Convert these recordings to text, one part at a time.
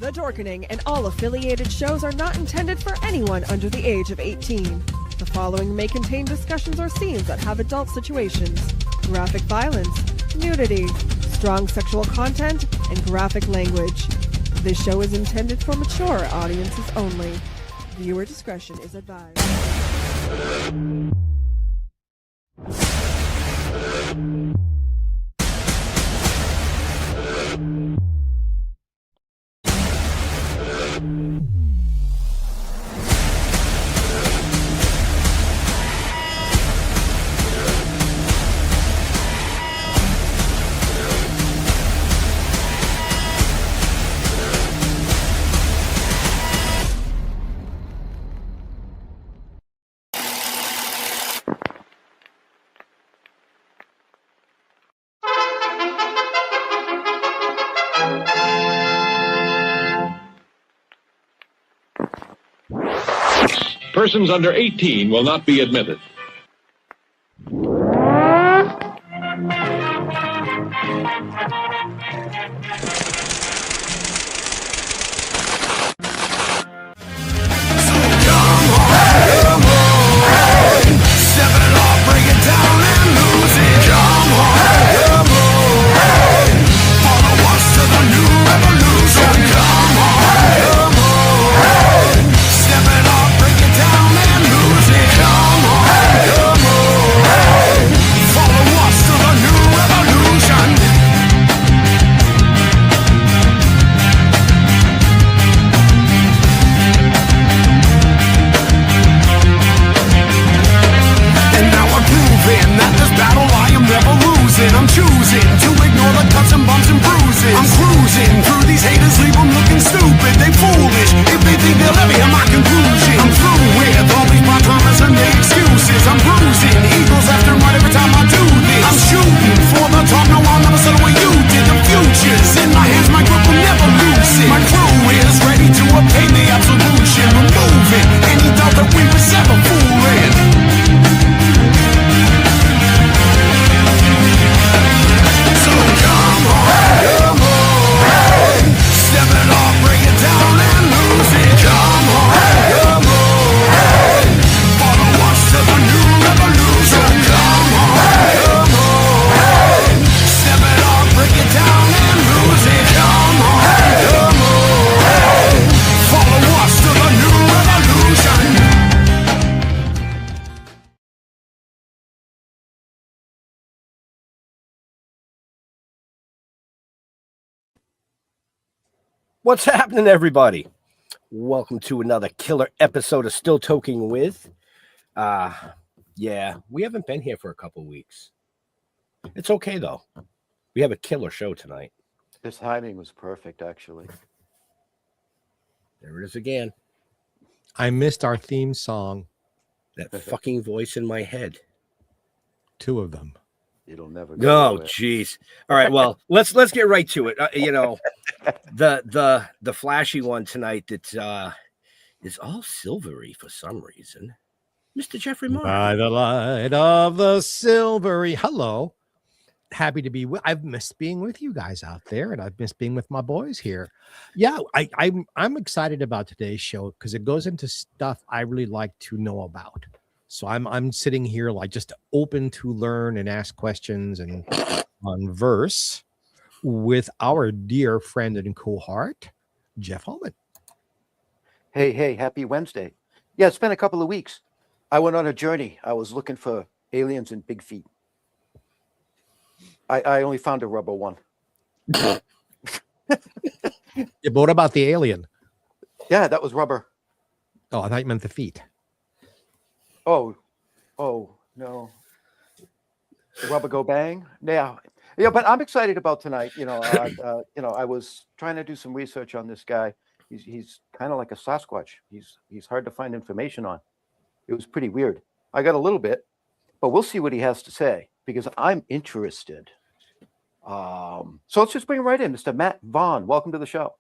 The Dorkening and all affiliated shows are not intended for anyone under the age of 18. The following may contain discussions or scenes that have adult situations, graphic violence, nudity, strong sexual content, and graphic language. This show is intended for mature audiences only. Viewer discretion is advised. Persons under 18 will not be admitted. I'm choosing to ignore the cuts and bumps and bruises. I'm cruising through these haters, leave them looking stupid. They foolish if they think they'll ever hear my conclusion. I'm through with all these my dramas and their excuses. I'm bruising eagles left and right every time I do this. I'm shooting for the top, no I'll never settle where you did. The future's in my hands, my grip will never lose it. My crew is ready to obtain the absolution, removing any doubt that we was ever fooling. Step it off, break it down and lose it. Come on, follow us to the new revolution. Come on, step it off, break it down and lose it. Come on, follow us to the new revolution. What's happening, everybody? Welcome to another killer episode of Still Toking with. Yeah, we haven't been here for a couple weeks. It's okay, though. We have a killer show tonight. This timing was perfect, actually. There it is again. I missed our theme song. That fucking voice in my head. Two of them. It'll never go Oh, away. jeez. All right, well, let's get right to it. The flashy one tonight that is all silvery for some reason. Mr. Jeffrey Moore. By the light of the silvery. Hello. Happy to be with. I've missed being with you guys out there, and I've missed being with my boys here. Yeah, I'm excited about today's show because it goes into stuff I really like to know about. So I'm sitting here like just open to learn and ask questions and converse with our dear friend and cohort, Jeff Holman. Hey, happy Wednesday. Yeah, it's been a couple of weeks. I went on a journey. I was looking for aliens and big feet. I only found a rubber one. Yeah, but what about the alien? Yeah, that was rubber. Oh, I thought you meant the feet. Oh, no. The rubber go bang? Yeah, but I'm excited about tonight. I was trying to do some research on this guy. He's kind of like a Sasquatch. He's hard to find information on. It was pretty weird. I got a little bit, but we'll see what he has to say because I'm interested. So let's just bring him right in. Mr. Matt Vaughn, welcome to the show.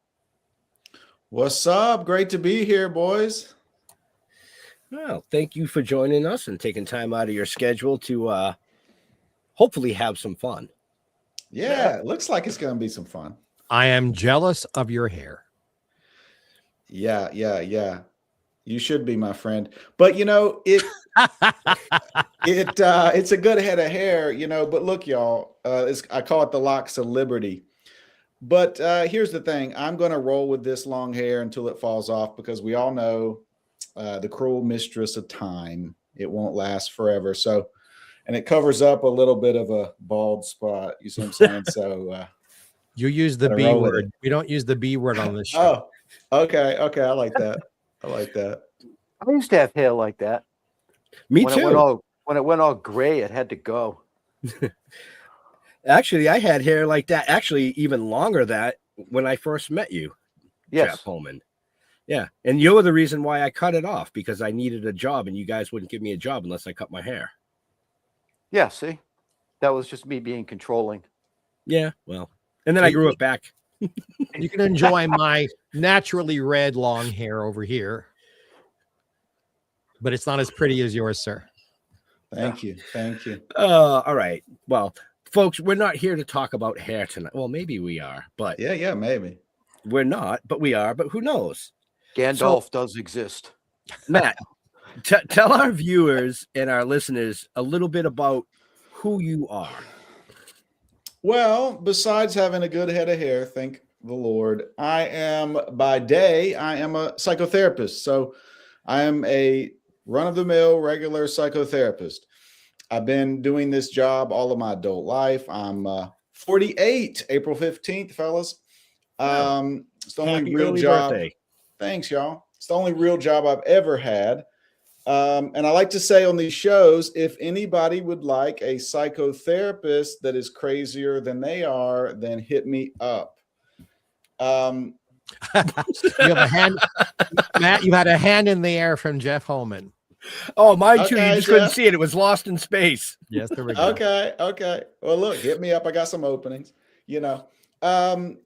What's up? Great to be here, boys. Well, thank you for joining us and taking time out of your schedule to hopefully have some fun. Yeah, it looks like it's going to be some fun. I am jealous of your hair. Yeah. You should be my friend. But it's a good head of hair, but look, y'all, I call it the locks of liberty. But here's the thing. I'm going to roll with this long hair until it falls off, because we all know the cruel mistress of time. It won't last forever. So, and it covers up a little bit of a bald spot. You see what I'm saying? So you use the B word. We don't use the B word on this show. Oh, okay. I like that. I used to have hair like that. Me when too. When it went all gray, it had to go. Actually, I had hair like that. Actually, even longer that when I first met you, Yes. Jeff Holman. Yeah, and you're the reason why I cut it off, because I needed a job, and you guys wouldn't give me a job unless I cut my hair. Yeah, see? That was just me being controlling. Yeah, well, and then I grew it back. And you can enjoy my naturally red long hair over here, but it's not as pretty as yours, sir. Thank you. All right. Well, folks, we're not here to talk about hair tonight. Well, maybe we are, but Yeah, maybe. we're not, but we are, but who knows? Gandalf does exist. Matt, tell our viewers and our listeners a little bit about who you are. Well, besides having a good head of hair, thank the Lord, by day, I am a psychotherapist. So I am a run-of-the-mill regular psychotherapist. I've been doing this job all of my adult life. I'm 48, April 15th, fellas. It's the only real job. Birthday. Thanks, y'all. It's the only real job I've ever had. And I like to say on these shows, if anybody would like a psychotherapist that is crazier than they are, then hit me up. You have a hand, Matt. You had a hand in the air from Jeff Holman. Oh, mine too. Okay, You just couldn't see it. It was lost in space. Yes, there we go. Okay. Well, look, hit me up. I got some openings, And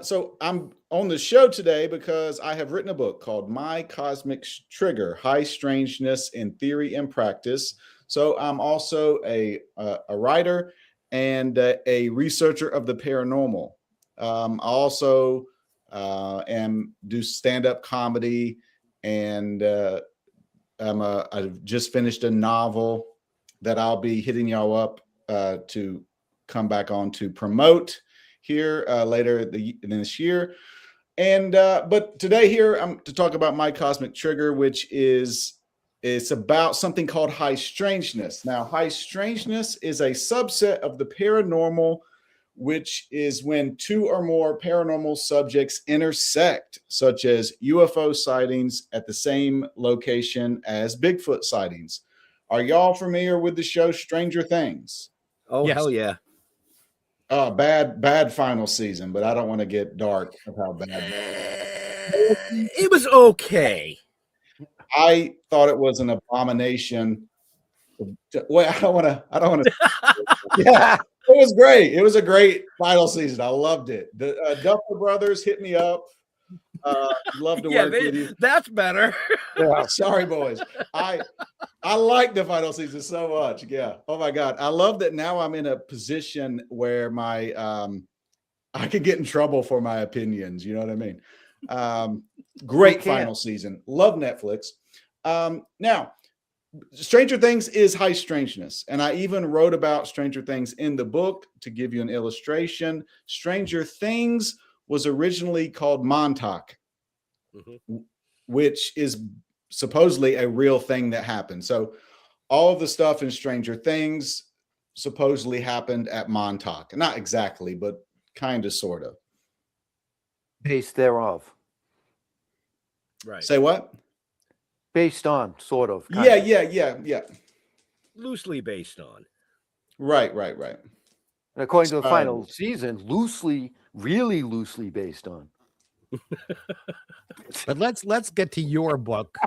so I'm on the show today because I have written a book called My Cosmic Trigger: High Strangeness in Theory and Practice. So I'm also a writer and a researcher of the paranormal. I also do stand-up comedy, and I've just finished a novel that I'll be hitting y'all up to come back on to promote here later this year. And but today here I'm to talk about My Cosmic Trigger, which it's about something called high strangeness. Now, high strangeness is a subset of the paranormal, which is when two or more paranormal subjects intersect, such as UFO sightings at the same location as Bigfoot sightings. Are y'all familiar with the show Stranger Things? Oh, Yes. hell yeah. Bad final season, but I don't want to get dark of how bad. It was okay. I thought it was an abomination. Well, I don't want to. Yeah, it was great. It was a great final season. I loved it. The Duffer Brothers hit me up. Love to work with you. That's better. Yeah, sorry, boys. I like the final season so much. Yeah. Oh my God. I love that now I'm in a position where I could get in trouble for my opinions. You know what I mean? Great final season. Love Netflix. Now, Stranger Things is high strangeness. And I even wrote about Stranger Things in the book to give you an illustration. Stranger Things was originally called Montauk, which is supposedly a real thing that happened. So all of the stuff in Stranger Things supposedly happened at Montauk. Not exactly, but kind of, sort of. Based thereof. Right. Say what? Based on, sort of. Yeah. Loosely based on. Right. And according to the final season, really loosely based on. But let's get to your book.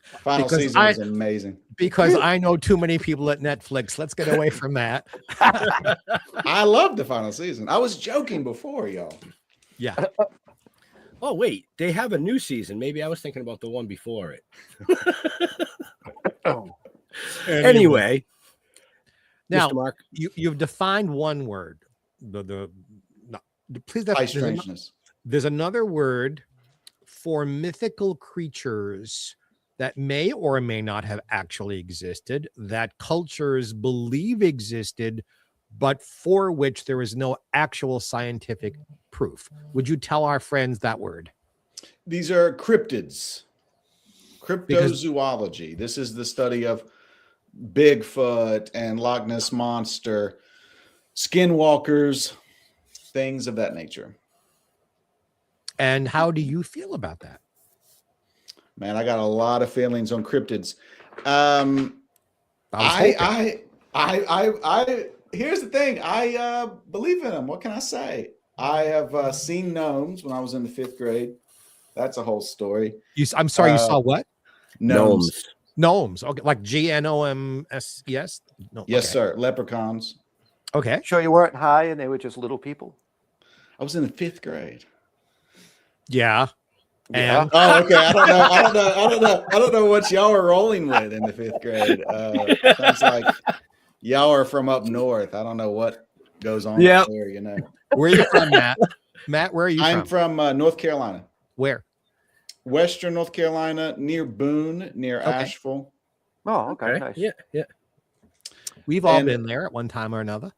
Final season was amazing. Because I know too many people at Netflix. Let's get away from that. I love the final season. I was joking before, y'all. Yeah. Oh, wait. They have a new season. Maybe I was thinking about the one before it. Anyway. Now, Mr. Mark, you've defined one word. Please High strangeness. There's another word for mythical creatures that may or may not have actually existed, that cultures believe existed, but for which there is no actual scientific proof. Would you tell our friends that word? These are cryptids, Because- cryptozoology. This is the study of Bigfoot and Loch Ness Monster, skinwalkers, things of that nature. And how do you feel about that? Man, I got a lot of feelings on cryptids. Here's the thing. I believe in them. What can I say? I have seen gnomes when I was in the 5th grade. That's a whole story. I'm sorry, you saw what? Gnomes. Gnomes. Okay, like GNOMS. Yes. No. Yes, okay. sir. Leprechauns. Okay. Sure, you weren't high and they were just little people. I was in the 5th grade. Yeah. Yeah. And Oh, okay. I don't know what y'all are rolling with in the 5th grade. Sounds like y'all are from up north. I don't know what goes on Yep. up there, you know. where are you from, Matt? Matt, where are you I'm from North Carolina. Where? Western North Carolina, near Boone, near Okay. Asheville. Oh, okay. Nice. Yeah. We've all And- been there at one time or another.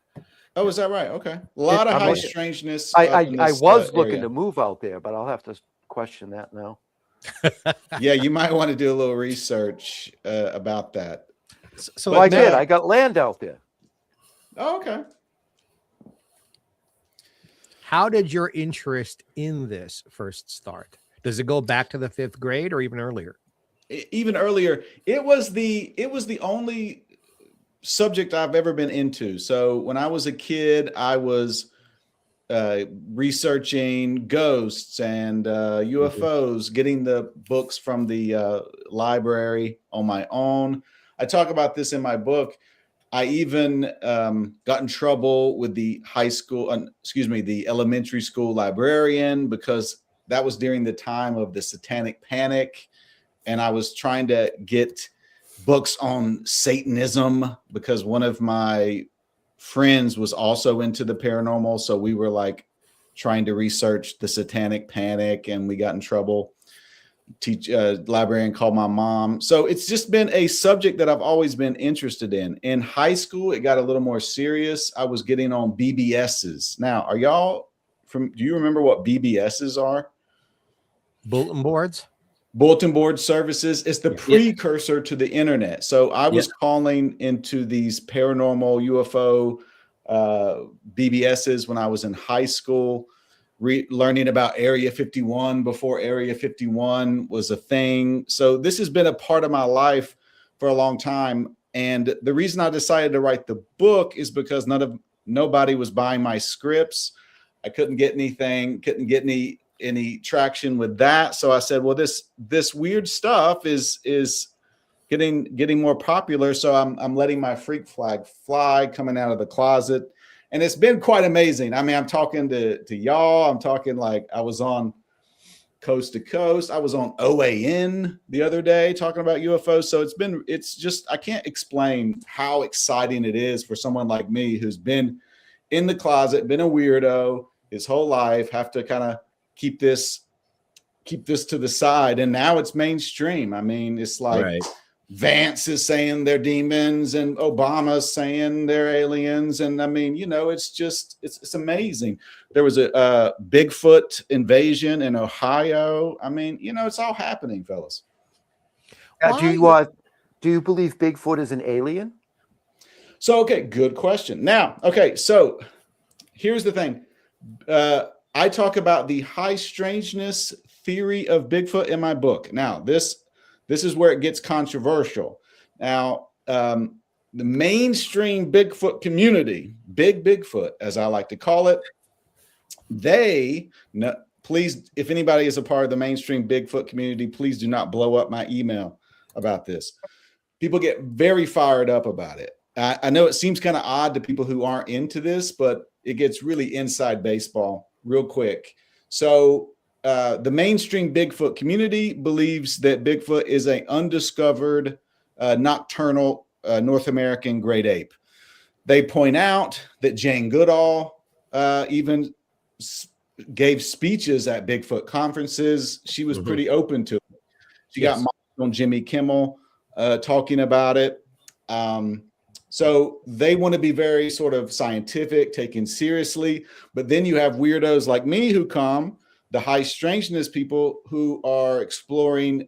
Oh, is that right? Okay. A lot of I'm high looking- strangeness. I up in this, was looking area. to move out there, but I'll have to question that now. Yeah, you might want to do a little research about that. So Well, I But, did. uh, I got land out there. Oh, okay. how did your interest in this first start? Does it go back to the 5th grade or even earlier? Even earlier, it was the only subject I've ever been into. So when I was a kid, I was researching ghosts and UFOs, getting the books from the library on my own. I talk about this in my book. I even got in trouble with the the elementary school librarian, because that was during the time of the Satanic Panic. And I was trying to get books on Satanism because one of my friends was also into the paranormal. So we were like trying to research the Satanic Panic, and we got in trouble. Librarian called my mom. So it's just been a subject that I've always been interested in. In high school, it got a little more serious. I was getting on BBSs. Now, are y'all do you remember what BBSs are? Bulletin boards? Bulletin board services. It's the precursor to the internet. So I was calling into these paranormal UFO BBSs when I was in high school, learning about Area 51 before Area 51 was a thing. So this has been a part of my life for a long time. And the reason I decided to write the book is because nobody was buying my scripts. I couldn't get anything, couldn't get any traction with that. So I said, well, this weird stuff is getting more popular. So I'm letting my freak flag fly, coming out of the closet. And it's been quite amazing. I mean, I'm talking to y'all. I'm talking like I was on Coast to Coast. I was on OAN the other day talking about UFOs. So it's just, I can't explain how exciting it is for someone like me who's been in the closet, been a weirdo his whole life, have to kind of keep this to the side. And now it's mainstream. I mean, it's like Vance is saying they're demons and Obama's saying they're aliens. And I mean, it's amazing. There was a Bigfoot invasion in Ohio. I mean, it's all happening, fellas. Do you believe Bigfoot is an alien? So, okay, good question. Now, okay, so here's the thing. I talk about the high strangeness theory of Bigfoot in my book. Now, this is where it gets controversial. Now, the mainstream Bigfoot community, Big Bigfoot, as I like to call it, please, if anybody is a part of the mainstream Bigfoot community, please do not blow up my email about this. People get very fired up about it. I know it seems kind of odd to people who aren't into this, but it gets really inside baseball real quick. So the mainstream Bigfoot community believes that Bigfoot is an undiscovered nocturnal North American great ape. They point out that Jane Goodall even gave speeches at Bigfoot conferences. She was pretty open to it. She got on Jimmy Kimmel talking about it. So they want to be very sort of scientific, taken seriously. But then you have weirdos like me who come, the high strangeness people who are exploring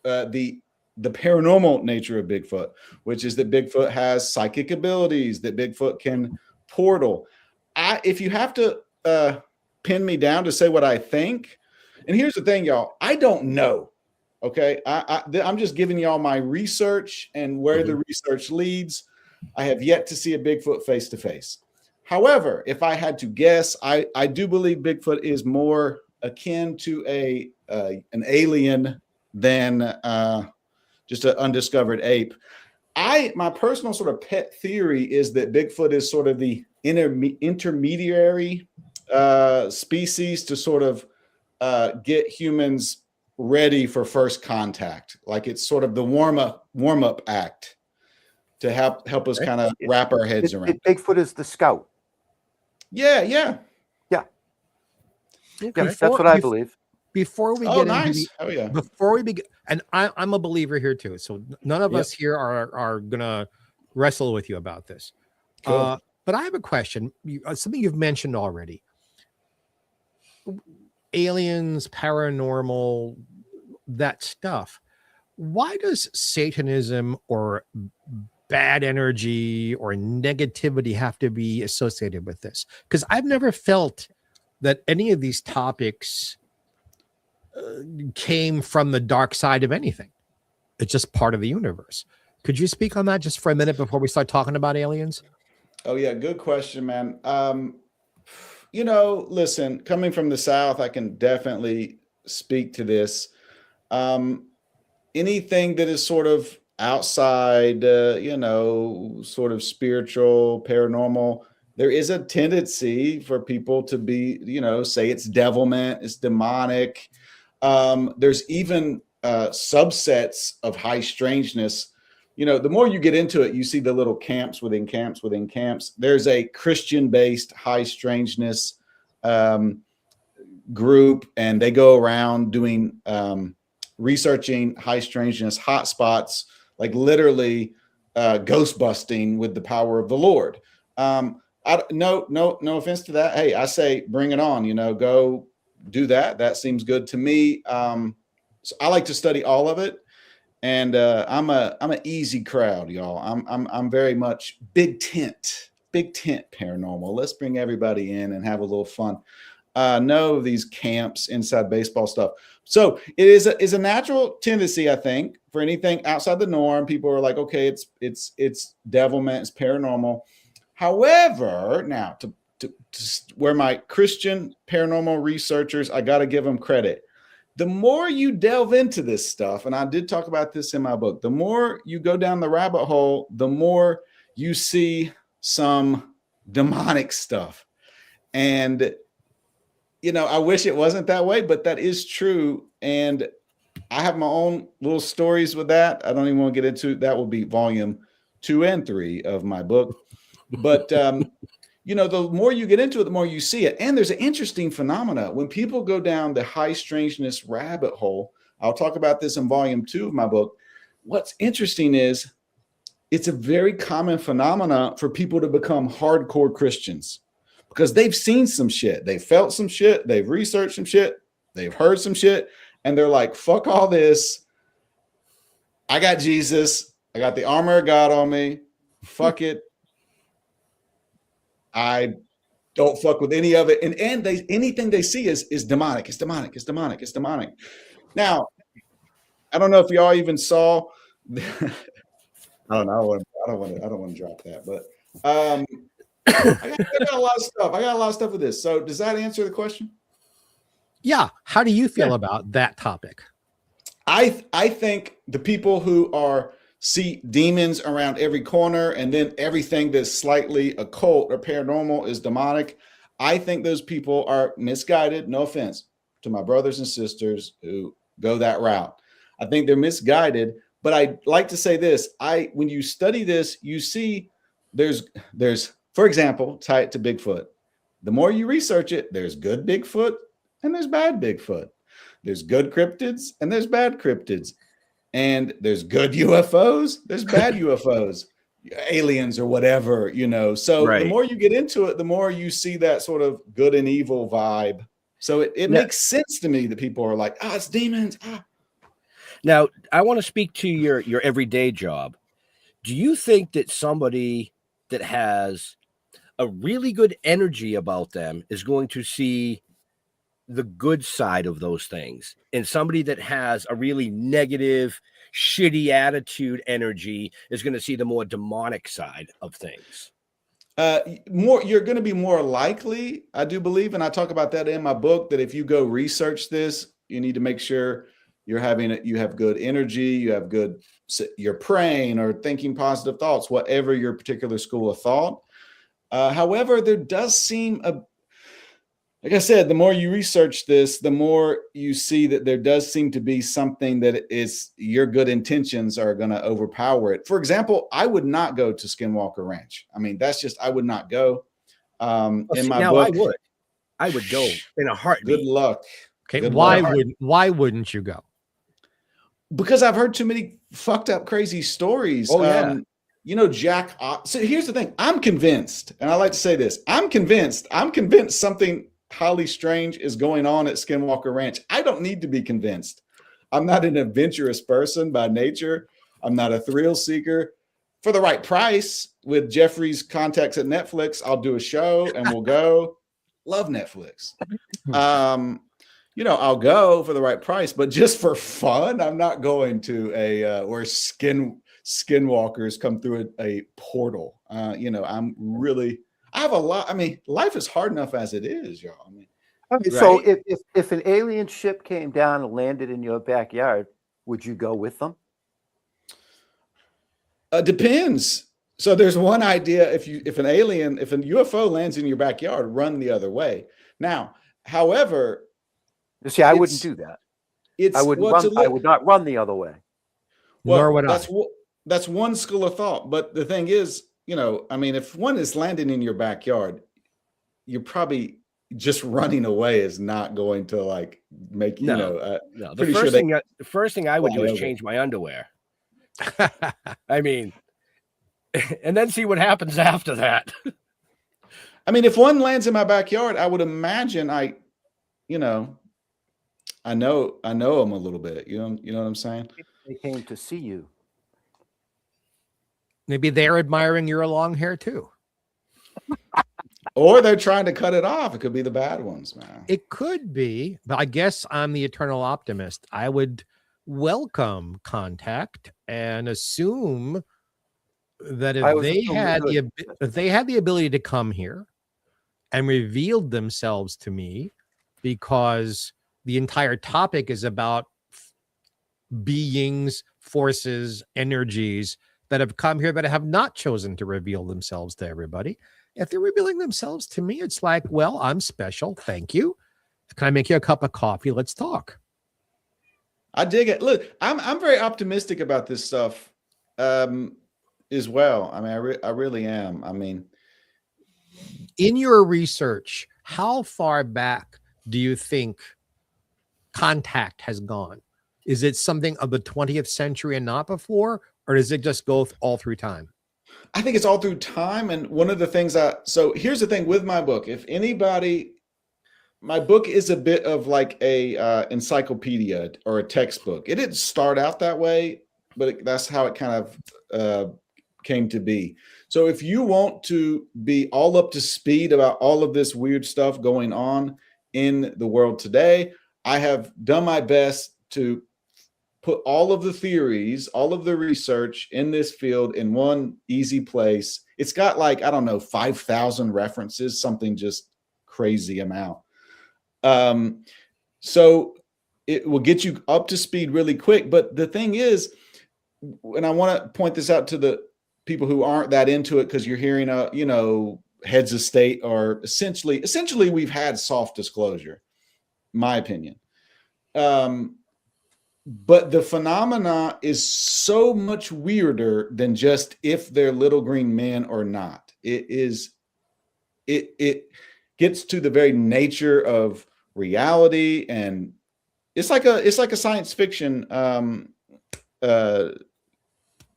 the paranormal nature of Bigfoot, which is that Bigfoot has psychic abilities, that Bigfoot can portal. If you have to pin me down to say what I think, and here's the thing, y'all, I don't know. Okay, I'm just giving y'all my research and where the research leads. I have yet to see a Bigfoot face to face. However, if I had to guess, I do believe Bigfoot is more akin to an alien than just an undiscovered ape. My personal sort of pet theory is that Bigfoot is sort of the intermediary species to sort of get humans ready for first contact. Like it's sort of the warm up act to help us kind of wrap our heads around. Bigfoot is the scout. Yeah. That's what I believe. Before we get into before we begin, and I'm a believer here too. So none of us here are gonna wrestle with you about this. Cool. But I have a question. Something you've mentioned already. Aliens, paranormal, that stuff. Why does Satanism or bad energy or negativity have to be associated with this? Because I've never felt that any of these topics came from the dark side of anything. It's just part of the universe. Could you speak on that just for a minute before we start talking about aliens? Oh yeah, good question, man. Listen, coming from the South, I can definitely speak to this. Anything that is sort of outside, sort of spiritual, paranormal, there is a tendency for people to be, say it's devilment, it's demonic. There's even subsets of high strangeness. The more you get into it, you see the little camps within camps within camps. There's a Christian-based high strangeness group, and they go around doing researching high strangeness hotspots, like literally ghost busting with the power of the Lord. No offense to that. Hey, I say bring it on. Go do that. That seems good to me. So I like to study all of it. And I'm an easy crowd, y'all. I'm very much big tent paranormal. Let's bring everybody in and have a little fun. No, these camps, inside baseball stuff. So it is a natural tendency, I think, for anything outside the norm. People are like, okay, it's devilment, it's paranormal. However, now to where my Christian paranormal researchers, I got to give them credit. The more you delve into this stuff, and I did talk about this in my book, the more you go down the rabbit hole, the more you see some demonic stuff. And, I wish it wasn't that way, but that is true. And I have my own little stories with that. I don't even want to get into that. Will be volume 2 and 3 of my book. But, the more you get into it, the more you see it. And there's an interesting phenomena. When people go down the high strangeness rabbit hole, I'll talk about this in volume 2 of my book. What's interesting is it's a very common phenomena for people to become hardcore Christians because they've seen some shit. They felt some shit. They've researched some shit. They've heard some shit. And they're like, fuck all this. I got Jesus. I got the armor of God on me. Fuck it. I don't fuck with any of it. And anything they see is demonic. It's demonic. It's demonic. It's demonic. Now, I don't know if y'all even saw. I don't know. I don't want to drop that. But I got a lot of stuff. I got a lot of stuff with this. So does that answer the question? Yeah. How do you feel about that topic? I think the people who see demons around every corner and then everything that's slightly occult or paranormal is demonic. I think those people are misguided. No offense to my brothers and sisters who go that route. I think they're misguided, but I like to say this. When you study this, you see there's, for example, tie it to Bigfoot. the more you research it, there's good Bigfoot and there's bad Bigfoot. There's good cryptids and there's bad cryptids. And there's good UFOs, there's bad UFOs, aliens or whatever, So the more you get into it, the more you see that sort of good and evil vibe. So it makes sense to me that people are like, it's demons. Now, I want to speak to your everyday job. Do you think that somebody that has a really good energy about them is going to see the good side of those things, and somebody that has a really negative, shitty attitude energy is going to see the more demonic side of things? You're going to be more likely, I do believe, and I talk about that in my book, that if you go research this, you need to make sure you have good energy, you're praying or thinking positive thoughts, whatever your particular school of thought. However, there does seem like I said, the more you research this, the more you see that there does seem to be something that is your good intentions are going to overpower it. For example, I would not go to Skinwalker Ranch. I mean, I would not go. In my book, I would go in a heartbeat. Good luck. Okay, Good why luck. wouldn't you go? Because I've heard too many fucked up, crazy stories. Oh, yeah. Jack. So here's the thing. I'm convinced, and I like to say this. I'm convinced something highly strange is going on at Skinwalker Ranch. I don't need to be convinced. I'm not an adventurous person by nature. I'm not a thrill seeker. For the right price, with Jeffrey's contacts at Netflix, I'll do a show and we'll go. Love Netflix. I'll go for the right price, but just for fun, I'm not going to where skinwalkers come through a portal. I have a lot. I mean, life is hard enough as it is, y'all. I mean, okay, right? So if an alien ship came down and landed in your backyard, would you go with them? Depends. So there's one idea: if a UFO lands in your backyard, run the other way. Now, however, see, I wouldn't do that. I would not run the other way. Nor would I. That's one school of thought. But the thing is, if one is landing in your backyard, you're probably just running away is not going to make no. The first thing I would do is change my underwear. I mean, and then see what happens after that. I mean, if one lands in my backyard, I would imagine I know them a little bit. You know what I'm saying? They came to see you. Maybe they're admiring your long hair too. Or they're trying to cut it off. It could be the bad ones, man. It could be, but I guess I'm the eternal optimist. I would welcome contact and assume that if they had the ability to come here and revealed themselves to me, because the entire topic is about beings, forces, energies that have come here that have not chosen to reveal themselves to everybody. If they're revealing themselves to me, it's like, well, I'm special. Thank you. Can I make you a cup of coffee? Let's talk. I dig it. Look, I'm very optimistic about this stuff as well. I mean, I really am. I mean, in your research, how far back do you think contact has gone? Is it something of the 20th century and not before, or does it just go all through time? I think it's all through time. And one of the things so here's the thing with my book. If anybody, my book is a bit of like a encyclopedia or a textbook. It didn't start out that way, but that's how it kind of came to be. So if you want to be all up to speed about all of this weird stuff going on in the world today, I have done my best to put all of the theories, all of the research in this field in one easy place. It's got 5,000 references, something just crazy amount. So it will get you up to speed really quick. But the thing is, and I want to point this out to the people who aren't that into it, because you're hearing, heads of state are essentially we've had soft disclosure, my opinion. But the phenomena is so much weirder than just if they're little green men or not. It gets gets to the very nature of reality, and it's like a science fiction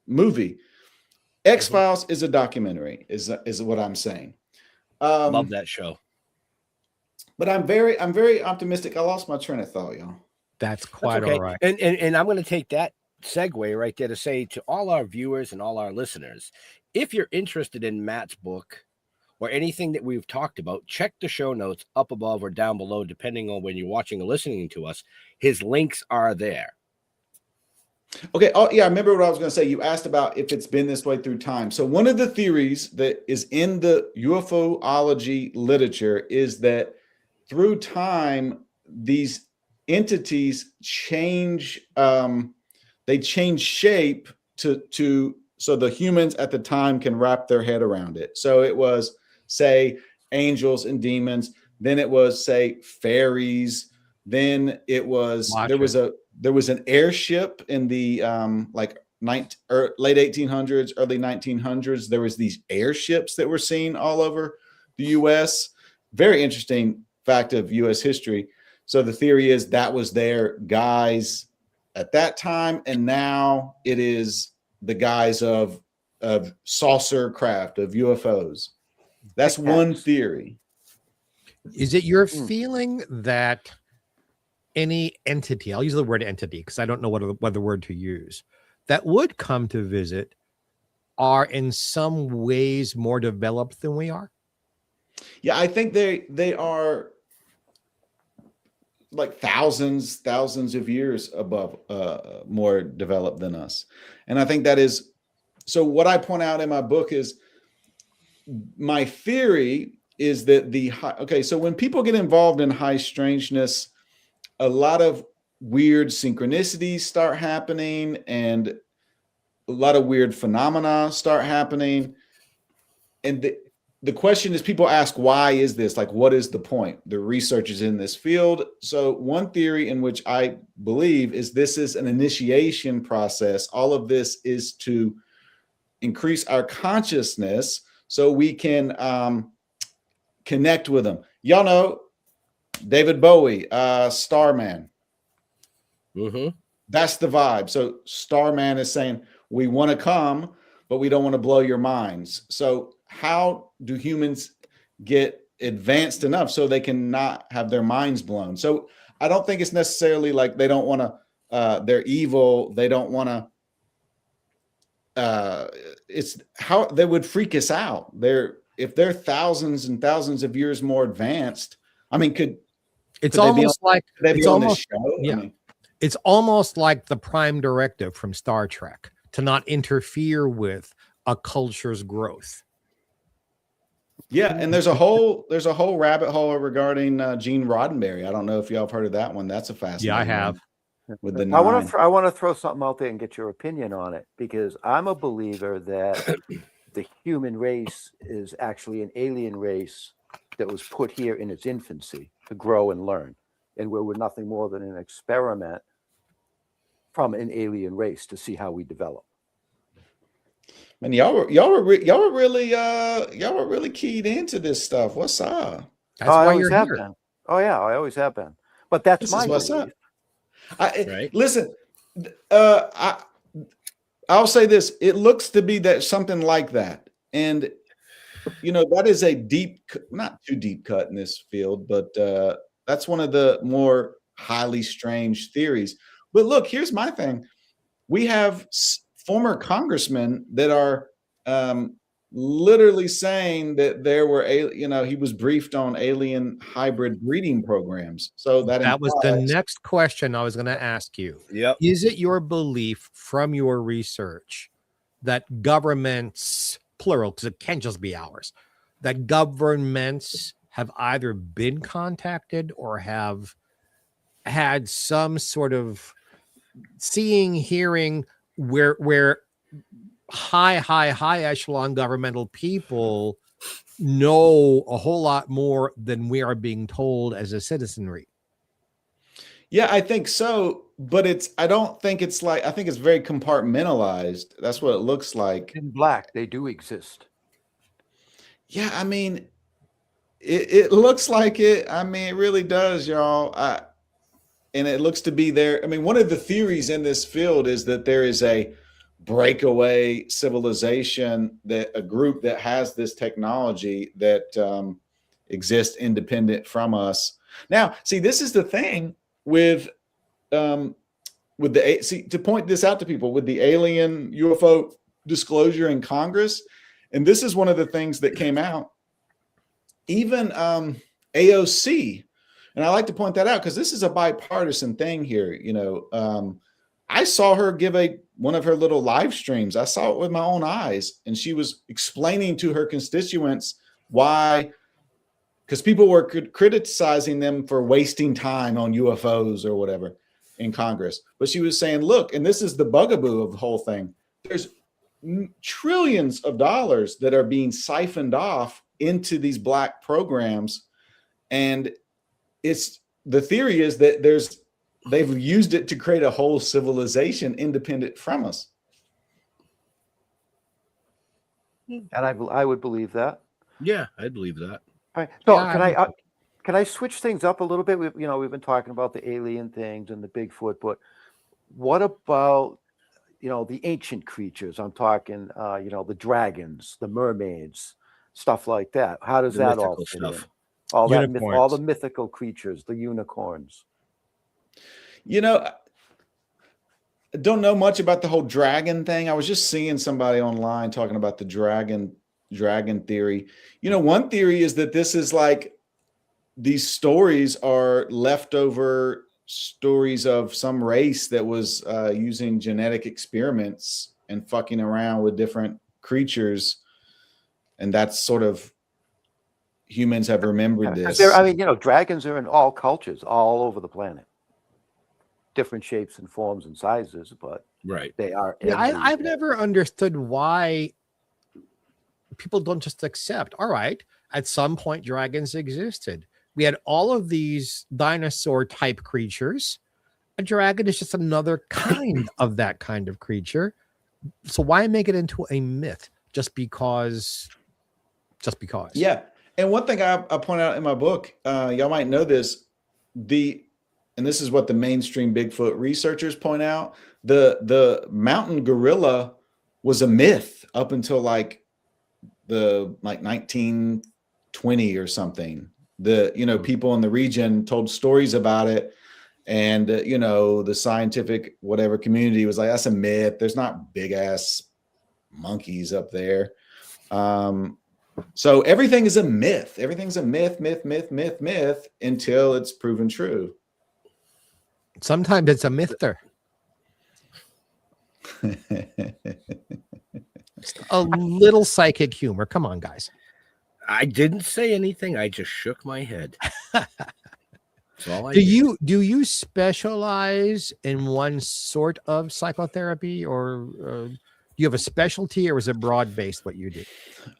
movie. X-Files is a documentary, is what I'm saying. Love that show. But I'm very optimistic. I lost my train of thought, y'all. That's quite okay. all right. And I'm going to take that segue right there to say to all our viewers and all our listeners, if you're interested in Matt's book or anything that we've talked about, check the show notes up above or down below, depending on when you're watching or listening to us. His links are there. Okay. Oh, yeah. I remember what I was going to say. You asked about if it's been this way through time. So one of the theories that is in the UFOlogy literature is that through time, these entities change. They change shape so the humans at the time can wrap their head around it. So it was, say, angels and demons. Then it was, say, fairies. Then it was there was an airship in the late 1800s, early 1900s. There was these airships that were seen all over the U.S. Very interesting fact of U.S. history. So the theory is that was their guise at that time, and now it is the guise of saucer craft, of UFOs. That's one theory. Is it your feeling that any entity, I'll use the word entity because I don't know what the word to use, that would come to visit are in some ways more developed than we are? Yeah, I think they are like thousands of years above, more developed than us. And I think that is, so what I point out in my book is my theory is that so when people get involved in high strangeness, a lot of weird synchronicities start happening and a lot of weird phenomena start happening. And the question is, people ask, why is this? Like, what is the point? The research is in this field. So one theory in which I believe is this is an initiation process. All of this is to increase our consciousness so we can connect with them. Y'all know David Bowie, Starman. Mm-hmm. That's the vibe. So Starman is saying, we want to come, but we don't want to blow your minds. So how do humans get advanced enough so they can not have their minds blown? So I don't think it's necessarily like they don't want to, they're evil. They don't want to, it's how they would freak us out. If they're thousands and thousands of years more advanced, I mean, it's almost like it's almost show? Yeah. I mean, it's almost like the prime directive from Star Trek to not interfere with a culture's growth. Yeah, and there's a whole rabbit hole regarding Gene Roddenberry. I don't know if y'all have heard of that one. That's a fascinating. Yeah, I have. With the I want to throw something out there and get your opinion on it, because I'm a believer that the human race is actually an alien race that was put here in its infancy to grow and learn, and we're nothing more than an experiment from an alien race to see how we develop. Man, y'all were really keyed into this stuff. What's up? That's why you're here. been. Oh yeah, I always have been. But that's This my is what's belief. up. Right. Listen, I'll say this. It looks to be that something like that. And, that is a not too deep cut in this field, but that's one of the more highly strange theories. But look, here's my thing. We have former congressmen that are literally saying that there were, he was briefed on alien hybrid breeding programs. So that was the next question I was going to ask you. Yep. Is it your belief from your research that governments, plural, because it can't just be ours, that governments have either been contacted or have had some sort of seeing, hearing, where high echelon governmental people know a whole lot more than we are being told as a citizenry? Yeah, I think so. But I think it's very compartmentalized. That's what it looks like. In black, they do exist. Yeah, I mean, it looks like it. I mean, it really does, y'all. And it looks to be there. I mean, one of the theories in this field is that there is a breakaway civilization, that a group that has this technology that exists independent from us. Now, see, this is the thing with to point this out to people, with the alien UFO disclosure in Congress, and this is one of the things that came out. Even AOC, and I like to point that out because this is a bipartisan thing here. You know, I saw her give one of her little live streams. I saw it with my own eyes, and she was explaining to her constituents why, because people were criticizing them for wasting time on UFOs or whatever in Congress. But she was saying, look, and this is the bugaboo of the whole thing. There's trillions of dollars that are being siphoned off into these black programs. And the theory is that they've used it to create a whole civilization independent from us. And I would believe that. Yeah, I believe that. All right. So Yeah, can I switch things up a little bit? We've been talking about the alien things and the Bigfoot, but what about, the ancient creatures? I'm talking, the dragons, the mermaids, stuff like that. How does The that all mythical fit stuff. in? All that, Unicorns. all the mythical creatures, the unicorns. I don't know much about the whole dragon thing. I was just seeing somebody online talking about the dragon theory. One theory is that this is like, these stories are leftover stories of some race that was using genetic experiments and fucking around with different creatures. And that's sort of, humans have remembered this. Dragons are in all cultures, all over the planet. Different shapes and forms and sizes, but Right. they are. Yeah, I've never understood why people don't just accept, all right, at some point dragons existed. We had all of these dinosaur type creatures. A dragon is just another kind of that kind of creature. So why make it into a myth just because? Yeah. And one thing I point out in my book, y'all might know this, and this is what the mainstream Bigfoot researchers point out, the mountain gorilla was a myth up until like 1920 or something. People in the region told stories about it, and the scientific whatever community was like, that's a myth. There's not big ass monkeys up there. So everything is a myth. Everything's a myth until it's proven true. Sometimes it's a myther. A little psychic humor. Come on, guys. I didn't say anything. I just shook my head. That's all I Do did. you specialize in one sort of psychotherapy, or do you have a specialty, or is it broad based what you do?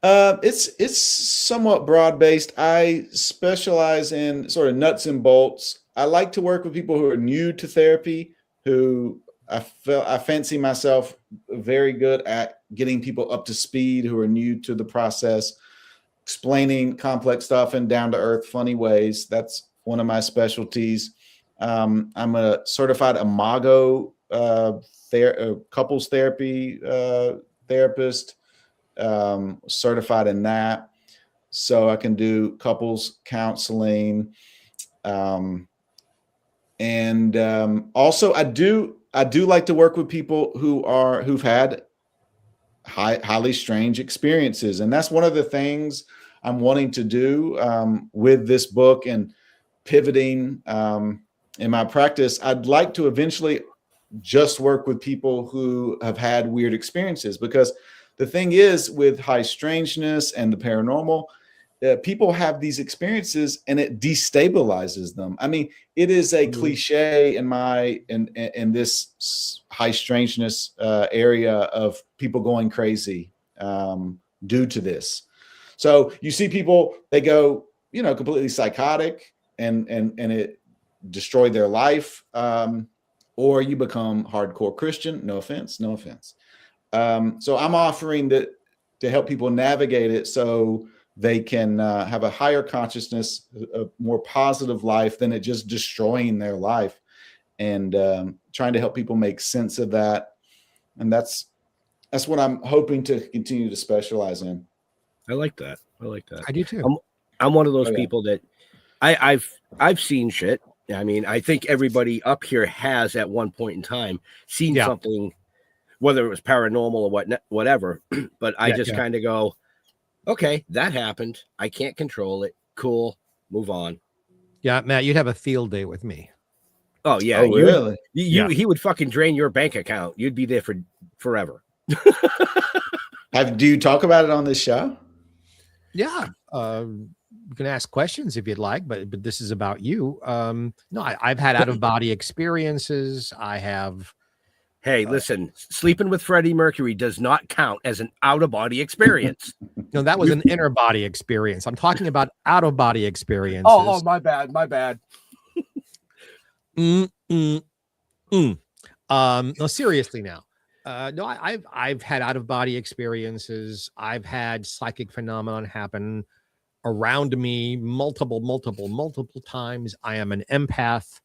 It's somewhat broad based. I specialize in sort of nuts and bolts. I like to work with people who are new to therapy, who I fancy myself very good at getting people up to speed, who are new to the process, explaining complex stuff in down to earth, funny ways. That's one of my specialties. I'm a certified Imago couples therapy therapist, certified in that, so I can do couples counseling. Also I do like to work with people who've had highly strange experiences, and that's one of the things I'm wanting to do with this book and pivoting in my practice. I'd like to eventually just work with people who have had weird experiences, because the thing is, with high strangeness and the paranormal, people have these experiences and it destabilizes them. I mean, it is a cliche in this high strangeness area of people going crazy due to this. So you see people, they go, completely psychotic and it destroyed their life. Or you become hardcore Christian. No offense. So I'm offering that to help people navigate it. So they can have a higher consciousness, a more positive life than it just destroying their life, and trying to help people make sense of that. And that's what I'm hoping to continue to specialize in. I like that. I do too. I'm one of those Oh, yeah. people that I've seen shit. I mean, I think everybody up here has at one point in time seen something, whether it was paranormal or whatever. But I just kind of go, okay, that happened. I can't control it. Cool. Move on. Yeah, Matt, you'd have a field day with me. Oh yeah. Oh, really? He would fucking drain your bank account. You'd be there for forever. Do you talk about it on this show? Yeah. You can ask questions if you'd like, but this is about you. No, I've had out of body experiences. I have. Hey, listen, sleeping with Freddie Mercury does not count as an out of body experience. No, that was an inner body experience. I'm talking about out of body experiences. Oh, my bad. No, seriously now. No, I've had out of body experiences. I've had psychic phenomenon happen around me multiple times. I am an empath.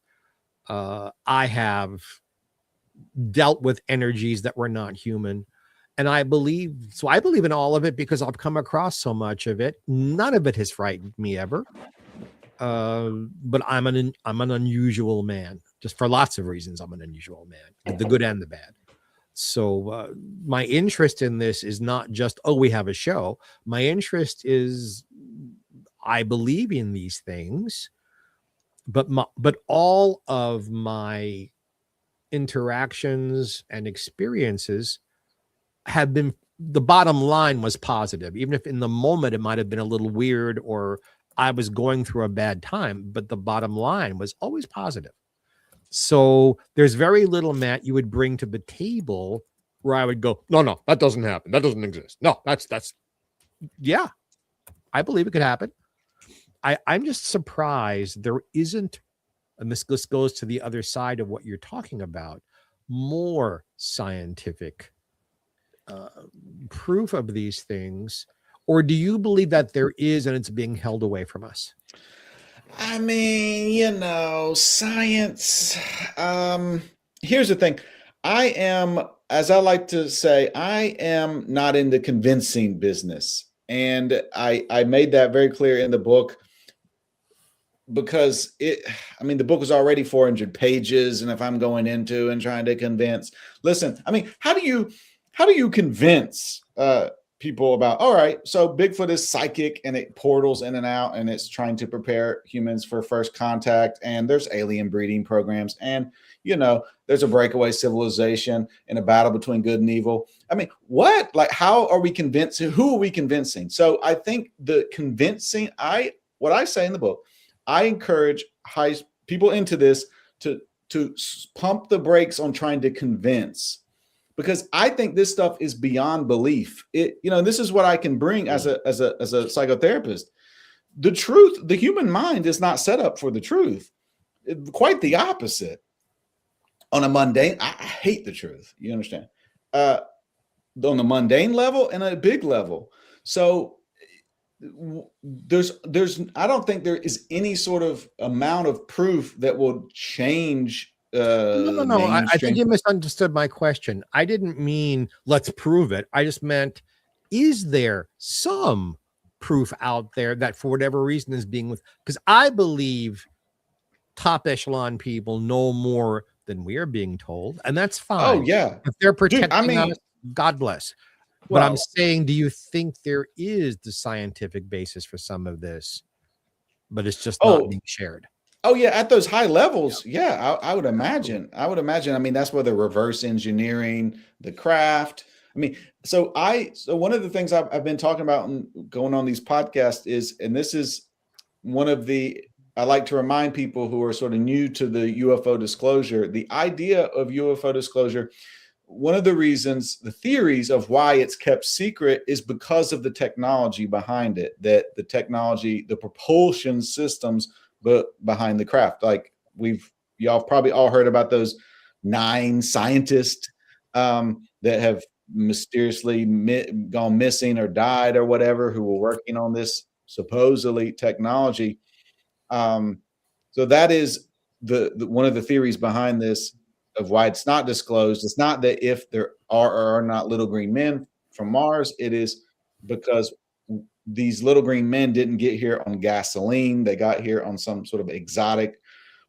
I have dealt with energies that were not human. And I believe in all of it because I've come across so much of it. None of it has frightened me ever. But I'm an unusual man, just for lots of reasons. I'm an unusual man, the good and the bad. So my interest in this is not just, we have a show. My interest is, I believe in these things, but all of my interactions and experiences have been, the bottom line was positive, even if in the moment it might have been a little weird or I was going through a bad time, but the bottom line was always positive. So there's very little, Matt, you would bring to the table where I would go, no, that doesn't happen. That doesn't exist. No, yeah, I believe it could happen. I'm just surprised there isn't, and this goes to the other side of what you're talking about, more scientific proof of these things. Or do you believe that there is and it's being held away from us? I mean, science. Here's the thing. I am, as I like to say, I am not in the convincing business. And I made that very clear in the book because the book was already 400 pages. And if I'm going into and trying to convince, listen, how do you convince people about, all right, so Bigfoot is psychic and it portals in and out and it's trying to prepare humans for first contact, and there's alien breeding programs, and there's a breakaway civilization and a battle between good and evil. What? Like, how are we convincing? Who are we convincing? So I think the convincing, what I say in the book, I encourage people into this to pump the brakes on trying to convince. Because I think this stuff is beyond belief. This is what I can bring as a psychotherapist. The truth, the human mind is not set up for the truth. Quite the opposite. On a mundane, I hate the truth. You understand? On the mundane level and a big level. So I don't think there is any sort of amount of proof that will change. No. I think you misunderstood my question. I didn't mean let's prove it. I just meant, is there some proof out there that for whatever reason is being because I believe top echelon people know more than we are being told, and that's fine. Oh yeah, if they're protecting us, God bless. But I'm saying, do you think there is the scientific basis for some of this, but it's just not being shared? Oh yeah, at those high levels, yeah, I would imagine. That's where the reverse engineering, the craft. So one of the things I've been talking about and going on these podcasts is, and this is one of I like to remind people who are sort of new to the UFO disclosure, the idea of UFO disclosure. One of the reasons, the theories of why it's kept secret is because of the technology behind it, that the technology, the propulsion systems behind the craft. Like y'all probably all heard about those 9 scientists that have mysteriously gone missing or died or whatever, who were working on this supposedly technology. So that is the one of the theories behind this, of why it's not disclosed. It's not that if there are or are not little green men from Mars. It is because these little green men didn't get here on gasoline. They got here on some sort of exotic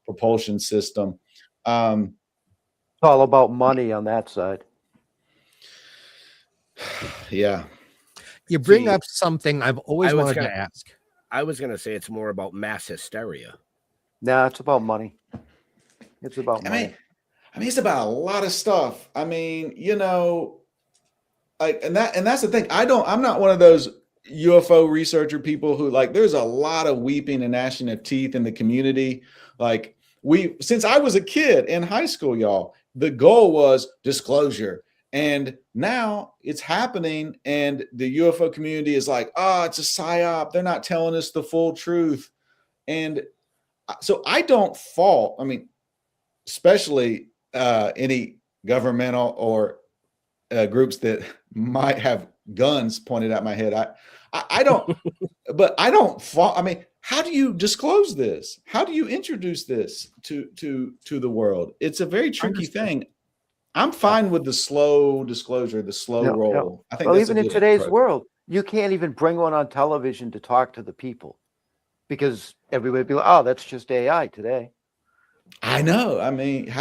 propulsion system. It's all about money on that side. Yeah. You bring See, up something I've always I was wanted gonna- to ask. I was going to say it's more about mass hysteria. Nah, it's about money. It's about money. I mean, it's about a lot of stuff. I mean, you know, like, and that's the thing. I'm not one of those UFO researcher people who, like, there's a lot of weeping and gnashing of teeth in the community. Like, since I was a kid in high school, y'all, the goal was disclosure. And now it's happening, and the UFO community is like, oh, it's a psyop. They're not telling us the full truth. And so I don't fault, I mean, especially any governmental or groups that might have guns pointed at my head. I don't, but I don't fault. I mean, how do you disclose this? How do you introduce this to the world? It's a very tricky thing. I'm fine with the slow disclosure, the slow roll. I think well, that's even a in good today's approach. world, you can't even bring one on television to talk to the people, because everybody would be like, oh, that's just AI today. I know. I mean,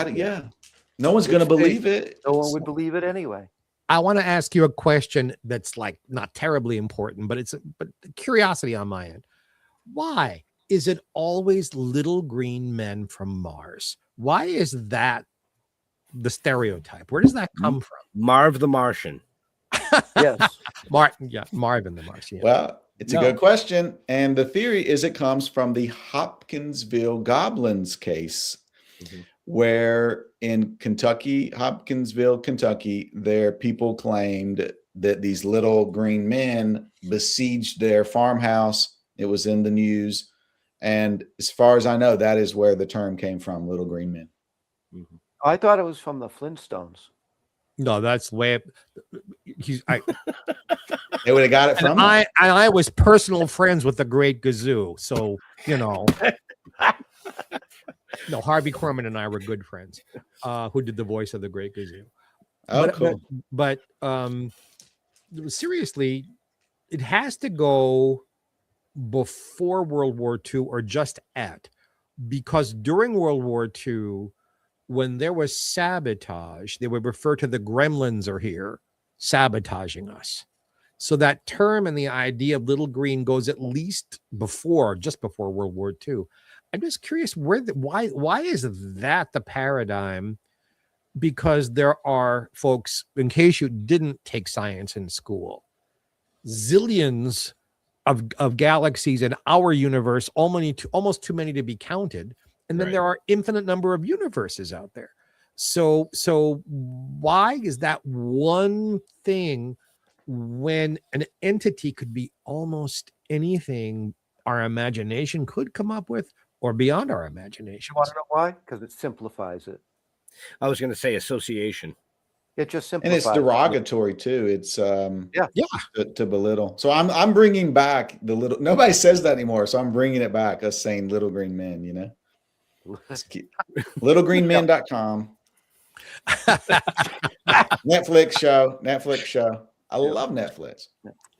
no one's going to believe it. No one would believe it anyway. I want to ask you a question that's like not terribly important, but but curiosity on my end. Why is it always little green men from Mars? Why is that the stereotype? Where does that come from? Marv the Martian. Yes. Marvin the Martian. Yeah. Well, it's a good question. And the theory is it comes from the Hopkinsville Goblins case, where in Hopkinsville, Kentucky, their people claimed that these little green men besieged their farmhouse. It was in the news. And as far as I know, that is where the term came from, little green men. I thought it was from the Flintstones. No, that's way. They would have got it from them. I was personal friends with the Great Gazoo, so you know. No, Harvey Korman and I were good friends. Who did the voice of the Great Gazoo? Oh, cool. But seriously, it has to go before World War II or just at, because during World War II, when there was sabotage, they would refer to the gremlins are here sabotaging us. So that term and the idea of little green goes at least just before World War II. I'm just curious why is that the paradigm? Because there are folks, in case you didn't take science in school, zillions of galaxies in our universe, almost too many to be counted. And then there are infinite number of universes out there. So why is that one thing when an entity could be almost anything our imagination could come up with or beyond our imagination? You want to know why? Because it simplifies it. I was going to say association. It just And simplifies it's derogatory too. It's to belittle. So I'm bringing back the little. Nobody says that anymore. So I'm bringing it back. Us saying little green men. You know, littlegreenmen.com. Netflix show. I love Netflix.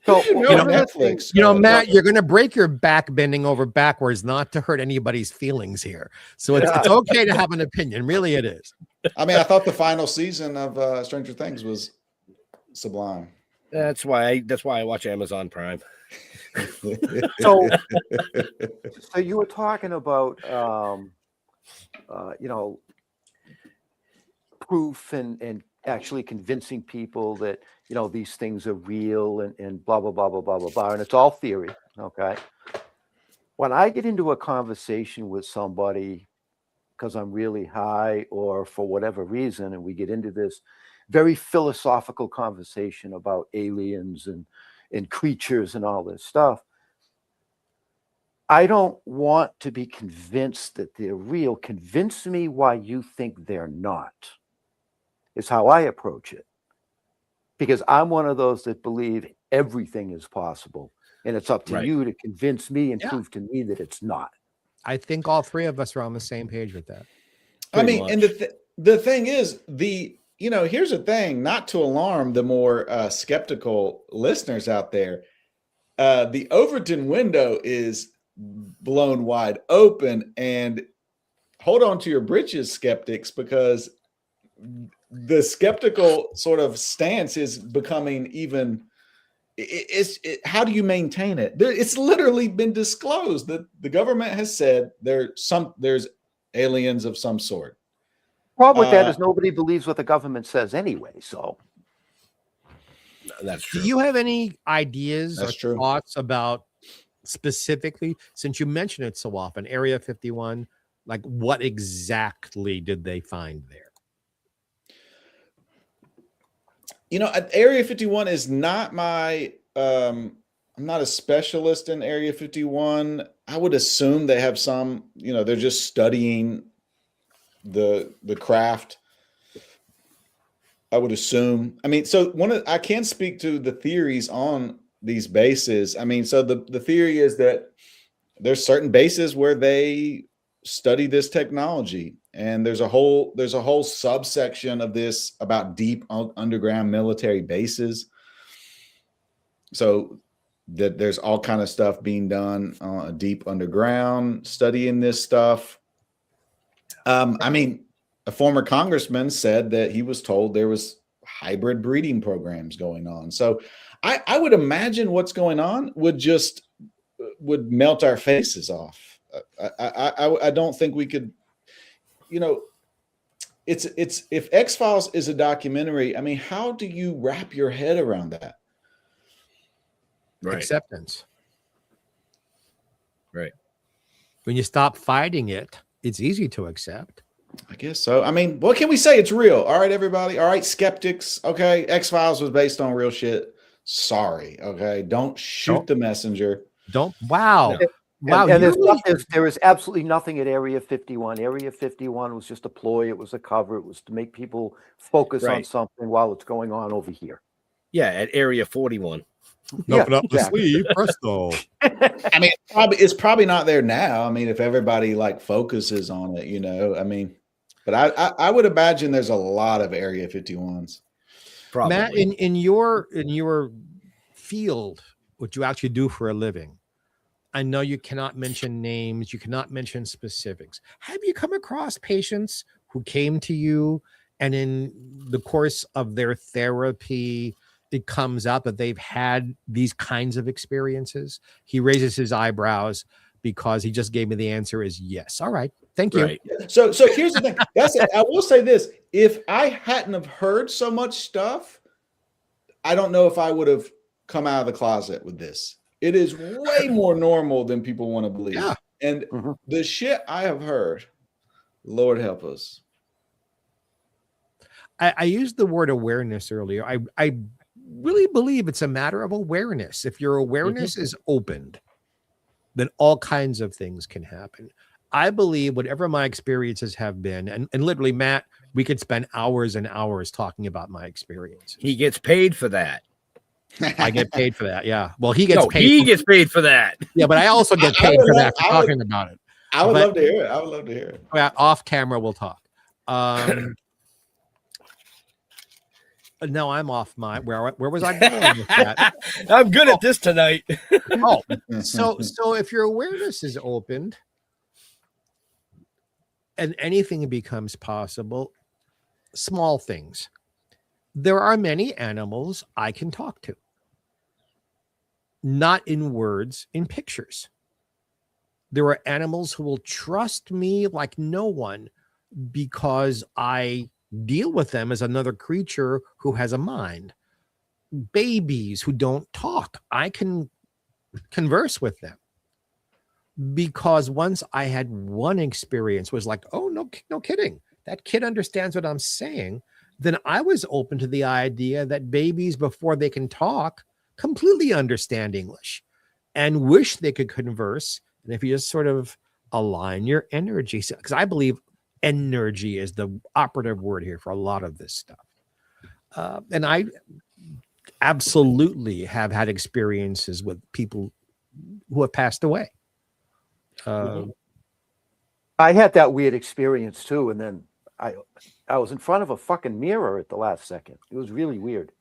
So Netflix. Matt, you're going to break your back bending over backwards, not to hurt anybody's feelings here. So it's okay to have an opinion. Really, it is. I mean, I thought the final season of Stranger Things was sublime. That's why I watch Amazon Prime. So you were talking about proof and actually convincing people that these things are real and blah blah blah blah blah blah blah, and it's all theory. Okay. When I get into a conversation with somebody because I'm really high or for whatever reason, and we get into this very philosophical conversation about aliens and creatures and all this stuff, I don't want to be convinced that they're real. Convince me why you think they're not, is how I approach it. because I'm one of those that believe everything is possible. And it's up to Right. you to convince me and Yeah. prove to me that it's not. I think all three of us are on the same page with that. I Pretty mean, and much. the thing is, here's the thing, not to alarm the more skeptical listeners out there. The Overton window is blown wide open, and hold on to your britches, skeptics, because the skeptical sort of stance is becoming even. How do you maintain it? It's literally been disclosed that the government has said there's aliens of some sort. Problem with that is nobody believes what the government says anyway. So That's Do true. you have any ideas That's or true. thoughts about specifically, since you mention it so often, Area 51, like what exactly did they find there? Area 51 is not my I'm not a specialist in Area 51. I would assume they have some, they're just studying the craft. I would assume. I mean, so I can speak to the theories on these bases. I mean, so the theory is that there's certain bases where they study this technology, and there's a whole subsection of this about deep underground military bases. So that there's all kind of stuff being done deep underground, studying this stuff. I mean, a former congressman said that he was told there was hybrid breeding programs going on. So I would imagine what's going on would melt our faces off. I don't think we could, it's if X-Files is a documentary, I mean, how do you wrap your head around that? Right. Acceptance. Right. When you stop fighting it, it's easy to accept. I guess so. I mean, what can we say? It's real. All right, everybody. All right, skeptics. Okay. X-Files was based on real shit. Sorry. Okay. Don't shoot the messenger. Wow. No. Wow. And there is absolutely nothing at Area 51. Area 51 was just a ploy. It was a cover. It was to make people focus on Right. something while it's going on over here. Yeah, at Area 41. Open up exactly. the sleeve, presto. I mean, it's probably not there now. I mean, if everybody focuses on it, I mean, but I would imagine there's a lot of Area 51s. Probably. Matt, in your field, what you actually do for a living, I know you cannot mention names, you cannot mention specifics. Have you come across patients who came to you and in the course of their therapy, it comes out that they've had these kinds of experiences? He raises his eyebrows because he just gave me the answer is yes. All right. Thank you. Right. So here's the thing. I will say this. If I hadn't have heard so much stuff, I don't know if I would have come out of the closet with this. It is way more normal than people want to believe. Yeah. And the shit I have heard, Lord help us. I used the word awareness earlier. I really believe it's a matter of awareness. If your awareness is opened, then all kinds of things can happen. I believe whatever my experiences have been, and literally, Matt, we could spend hours and hours talking about my experiences. He gets paid for that. I get paid for that. Yeah. Well, he gets paid. He gets paid for that. Yeah, but I also get paid for that for talking about it. I would love to hear it. I would love to hear it. Yeah, off camera, we'll talk. No, I'm off my where was I going with that? I'm good at this tonight. So if your awareness is opened and anything becomes possible, small things. There are many animals I can talk to. Not in words, in pictures. There are animals who will trust me like no one because I deal with them as another creature who has a mind. Babies who don't talk, I can converse with them. Because once I had one experience was like, oh, no kidding. That kid understands what I'm saying. Then I was open to the idea that babies, before they can talk, completely understand English and wish they could converse. And if you just sort of align your energy, because I believe energy is the operative word here for a lot of this stuff. And I absolutely have had experiences with people who have passed away. I had that weird experience too, and then I was in front of a fucking mirror at the last second. It was really weird.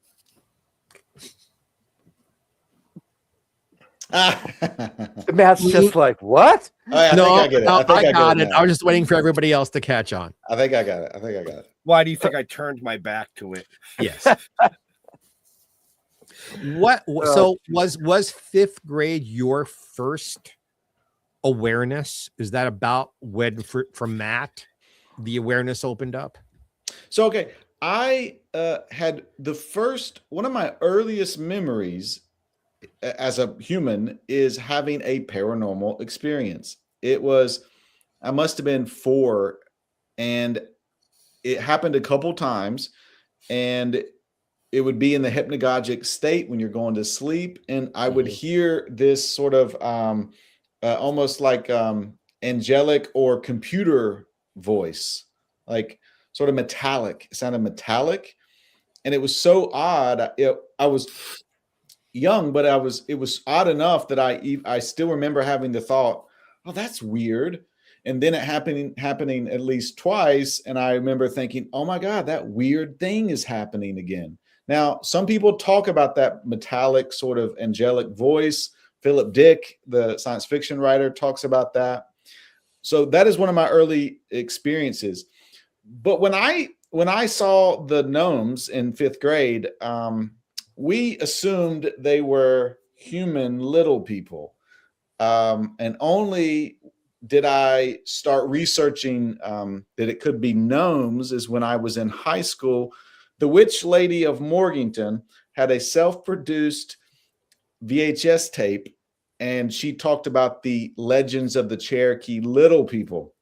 Matt's just like, what? I think I get it. I think I got get it. now. I was just waiting for everybody else to catch on. I think I got it. Why do you think I turned my back to it? Yes. So was fifth grade your first awareness? Is that about when for Matt the awareness opened up? So okay, I had one of my earliest memories as a human is having a paranormal experience. I must have been 4, and it happened a couple times, and it would be in the hypnagogic state when you're going to sleep, and I would hear this sort of almost like angelic or computer voice, like sort of metallic. It sounded metallic, and it was so odd. I was young, but it was odd enough that I still remember having the thought, oh, that's weird. And then it happening at least twice. And I remember thinking, oh my God, that weird thing is happening again. Now, some people talk about that metallic sort of angelic voice. Philip Dick, the science fiction writer, talks about that. So that is one of my early experiences. But when I saw the gnomes in 5th grade, we assumed they were human little people. And only did I start researching that it could be gnomes is when I was in high school. The Witch Lady of Morganton had a self-produced VHS tape, and she talked about the legends of the Cherokee little people.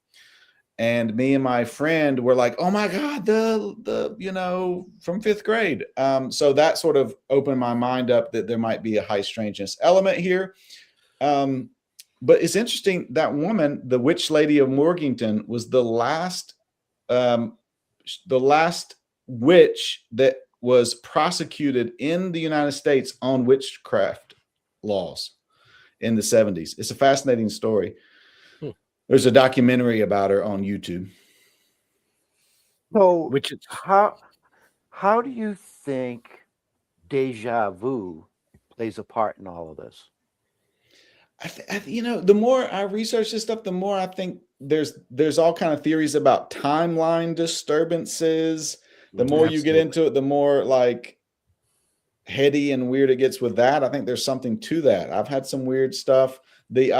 And me and my friend were like, oh my God, the from 5th grade. So that sort of opened my mind up that there might be a high strangeness element here. But it's interesting that woman, the Witch Lady of Morganton, was the last witch that was prosecuted in the United States on witchcraft laws in the 70s. It's a fascinating story. There's a documentary about her on YouTube. So how do you think deja vu plays a part in all of this? The more I research this stuff, the more I think there's all kind of theories about timeline disturbances. The more you get into it, the more like heady and weird it gets with that. I think there's something to that. I've had some weird stuff. The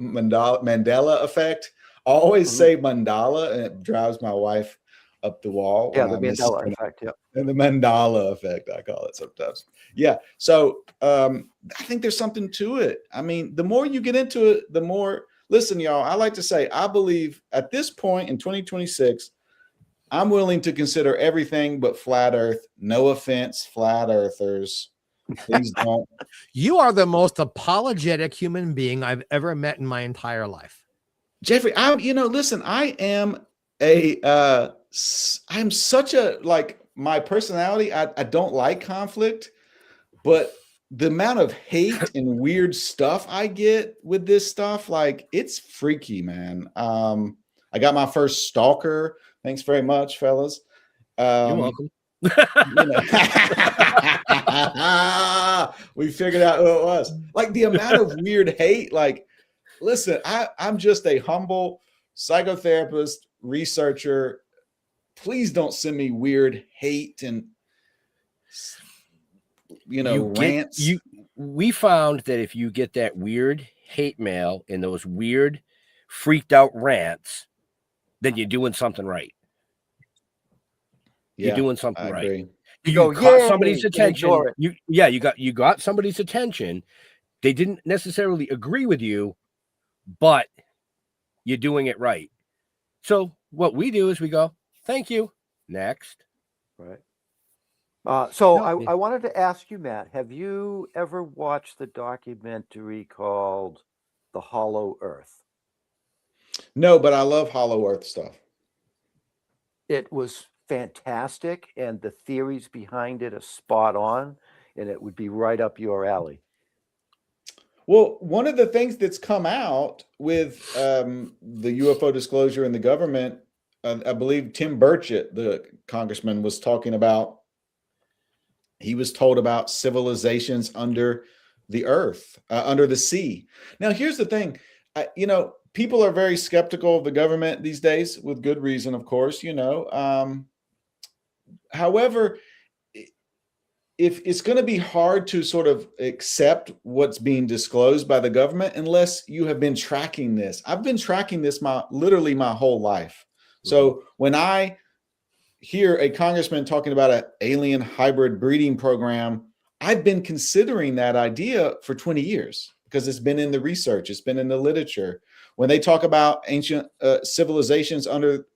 Mandela effect. I always say mandala, and it drives my wife up the wall. Yeah, the Mandela effect. Yeah. And the mandala effect, I call it sometimes. Yeah. So I think there's something to it. I mean, the more you get into it, the more. Listen, y'all, I like to say, I believe at this point in 2026, I'm willing to consider everything but flat Earth. No offense, flat Earthers. Please don't. You are the most apologetic human being I've ever met in my entire life. Jeffrey, listen, I'm such a, like, my personality, I don't like conflict, but the amount of hate and weird stuff I get with this stuff, like, it's freaky, man. I got my first stalker. Thanks very much, fellas. You're welcome. We figured out who it was. Like, the amount of weird hate, like, listen, I'm just a humble psychotherapist, researcher. Please don't send me weird hate and rants. We found that if you get that weird hate mail and those weird freaked out rants, then you're doing something right. You're doing something right. Agree. You caught somebody's attention. You got somebody's attention. They didn't necessarily agree with you, but you're doing it right. So what we do is we go, thank you. Next. Right. I wanted to ask you, Matt, have you ever watched the documentary called The Hollow Earth? No, but I love Hollow Earth stuff. It was fantastic, and the theories behind it are spot on, and it would be right up your alley. Well, one of the things that's come out with the UFO disclosure in the government, I believe Tim Burchett, the congressman, was talking about. He was told about civilizations under the earth, under the sea. Now, here's the thing. People are very skeptical of the government these days, with good reason, of course. However, if it's going to be hard to sort of accept what's being disclosed by the government unless you have been tracking this. I've been tracking this literally my whole life. So when I hear a congressman talking about an alien hybrid breeding program, I've been considering that idea for 20 years because it's been in the research, it's been in the literature. When they talk about ancient civilizations under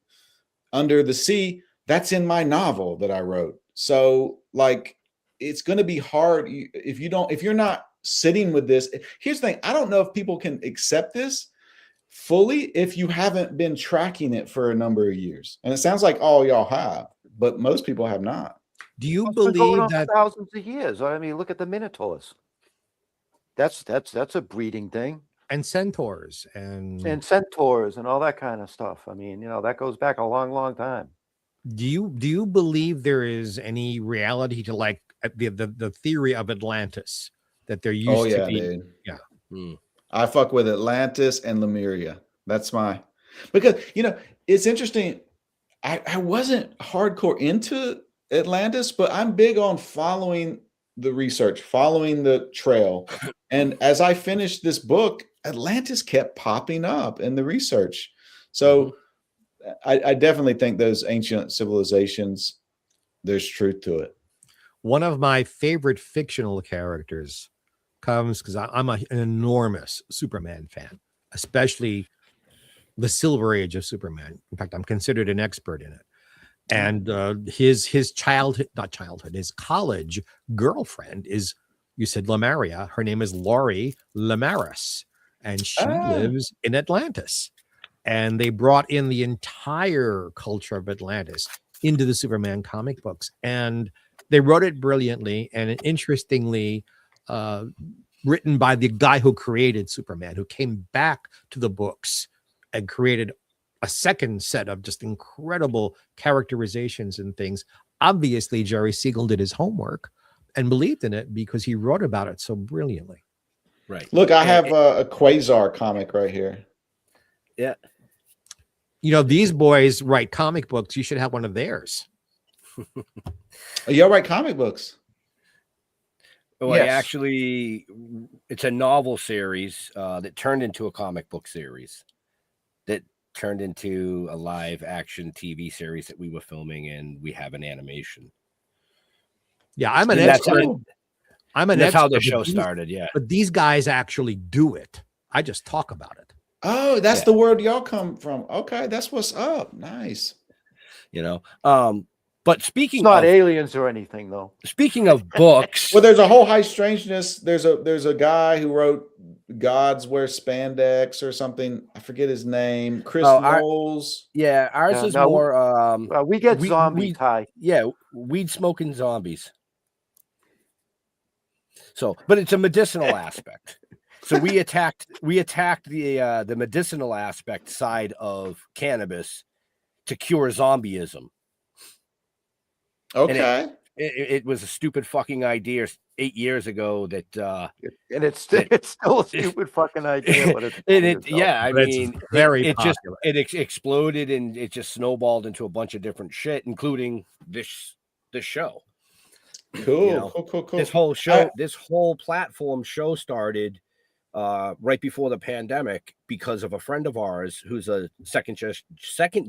the sea, that's in my novel that I wrote. So like, it's going to be hard if you're not sitting with this. Here's the thing. I don't know if people can accept this fully if you haven't been tracking it for a number of years. And it sounds like all y'all have, but most people have not. Do you It's been going believe on that? for thousands of years? I mean, look at the Minotaurs. That's a breeding thing. And centaurs and Centaurs and all that kind of stuff. I mean, that goes back a long, long time. do you believe there is any reality to like the theory of Atlantis that there used to be? Dude. Yeah. I fuck with Atlantis and Lemuria. That's because it's interesting. I wasn't hardcore into Atlantis, but I'm big on following the research, following the trail. And as I finished this book, Atlantis kept popping up in the research. So I definitely think those ancient civilizations, there's truth to it. One of my favorite fictional characters comes because I'm an enormous Superman fan, especially the Silver Age of Superman. In fact, I'm considered an expert in it. And his college girlfriend is, you said Lemuria. Her name is Laurie Lemaris, and she lives in Atlantis. And they brought in the entire culture of Atlantis into the Superman comic books. And they wrote it brilliantly and interestingly written by the guy who created Superman, who came back to the books and created a second set of just incredible characterizations and things. Obviously, Jerry Siegel did his homework and believed in it because he wrote about it so brilliantly. Right. Look, I have a Quasar comic right here. Yeah. These boys write comic books. You should have one of theirs. Y'all write comic books? Well, Yes. it's a novel series that turned into a comic book series that turned into a live action TV series that we were filming, and we have an animation. Yeah, I'm an And that's expert. That's how the show started. Yeah. But these guys actually do it. I just talk about it. Oh, that's the word y'all come from. Okay, that's what's up. Nice. But speaking It's not of aliens or anything, though. speaking of books, Well, there's a whole high strangeness. There's a guy who wrote Gods Wear Spandex or something. I forget his name. Chris Knowles. ours is No, more we get zombie tie. weed smoking zombies. So, but it's a medicinal aspect. So we attacked the medicinal aspect side of cannabis to cure zombieism. Okay. It was a stupid fucking idea 8 years ago that And it's still a stupid fucking idea, but it's very just popular. exploded and it just snowballed into a bunch of different shit, including this show. Cool. Cool. This whole show, this whole platform show started right before the pandemic because of a friend of ours who's a second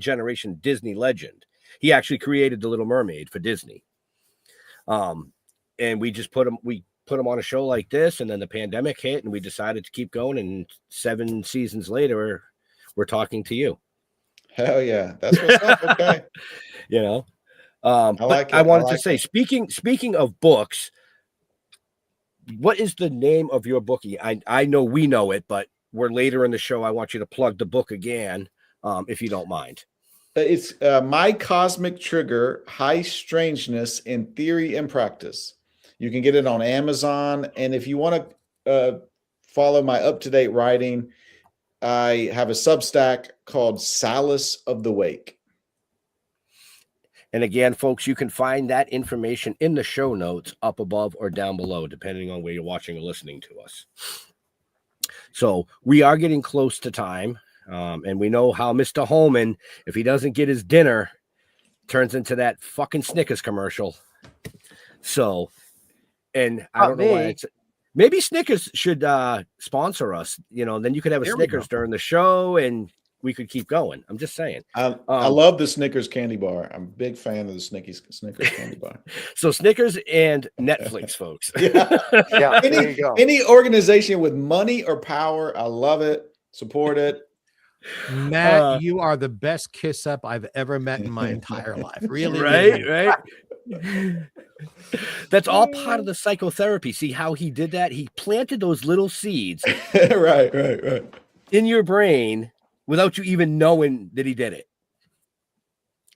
generation Disney legend. He actually created The Little Mermaid for Disney. And we just put him on a show like this, and then the pandemic hit and we decided to keep going, and 7 seasons later we're talking to you. Hell yeah. That's what's up. Okay. I wanted to say, speaking of books, what is the name of your bookie? I know we know it, but we're later in the show. I want you to plug the book again, if you don't mind. It's My Cosmic Trigger: High Strangeness in Theory and Practice. You can get it on Amazon, and if you want to follow my up-to-date writing, I have a Substack called Solace of the Wake. And again, folks, you can find that information in the show notes up above or down below, depending on where you're watching or listening to us. So we are getting close to time. And we know how Mr. Holman, if he doesn't get his dinner, turns into that fucking Snickers commercial. So, and I don't know why it's... Maybe Snickers should sponsor us. You know, then you could have a Snickers during the show and we could keep going. I'm just saying. I love the Snickers candy bar. I'm a big fan of the Snickers candy bar. So Snickers and Netflix, folks. Yeah, there you go. Any organization with money or power, I love it. Support it. Matt, you are the best kiss up I've ever met in my entire life. Really, right, really. right. That's all part of the psychotherapy. See how he did that? He planted those little seeds right in your brain without you even knowing that he did it.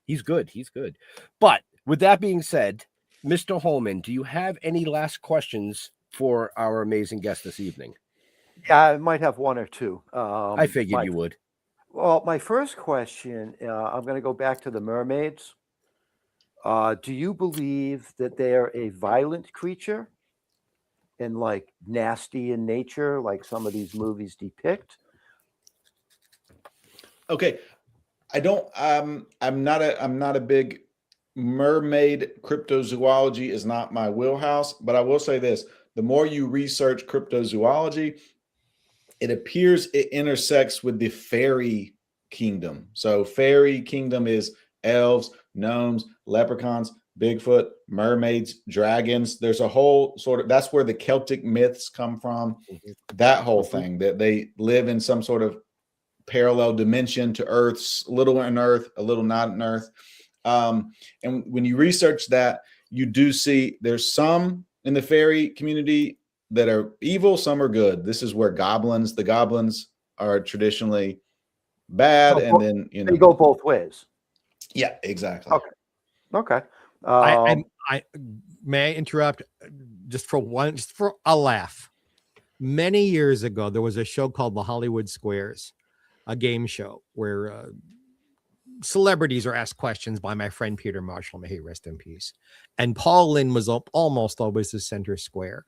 He's good. He's good. But with that being said, Mr. Holman, do you have any last questions for our amazing guest this evening? Yeah, I might have one or two. I figured you would. Well, my first question, I'm going to go back to the mermaids. Do you believe that they're a violent creature and like nasty in nature, like some of these movies depict? Okay. I'm not a big mermaid. Cryptozoology is not my wheelhouse, but I will say this: the more you research cryptozoology, it appears it intersects with the fairy kingdom. So fairy kingdom is elves, gnomes, leprechauns, Bigfoot, mermaids, dragons. There's a whole sort of, that's where the Celtic myths come from. That whole thing, that they live in some sort of parallel dimension to Earth's, a little in Earth, a little not in Earth. And when you research that, you do see there's some in the fairy community that are evil, some are good. This is where the goblins are traditionally bad, and then they go both ways. Yeah, exactly. Okay. I may I interrupt just for a laugh. Many years ago, there was a show called The Hollywood Squares, a game show where celebrities are asked questions by my friend Peter Marshall, may he rest in peace. And Paul Lynde was almost always the center square.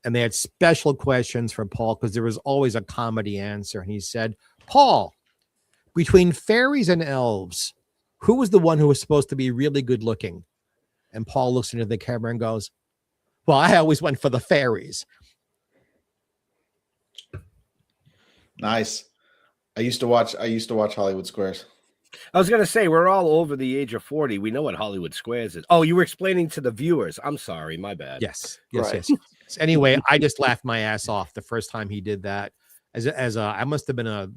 And they had special questions for Paul because there was always a comedy answer. And he said, Paul, between fairies and elves, who was the one who was supposed to be really good looking? And Paul looks into the camera and goes, well, I always went for the fairies. Nice. I used to watch Hollywood Squares. I was going to say, we're all over the age of 40. We know what Hollywood Squares is. Oh, you were explaining to the viewers. I'm sorry. My bad. Yes. Right. Anyway, I just laughed my ass off the first time he did that. I must have been a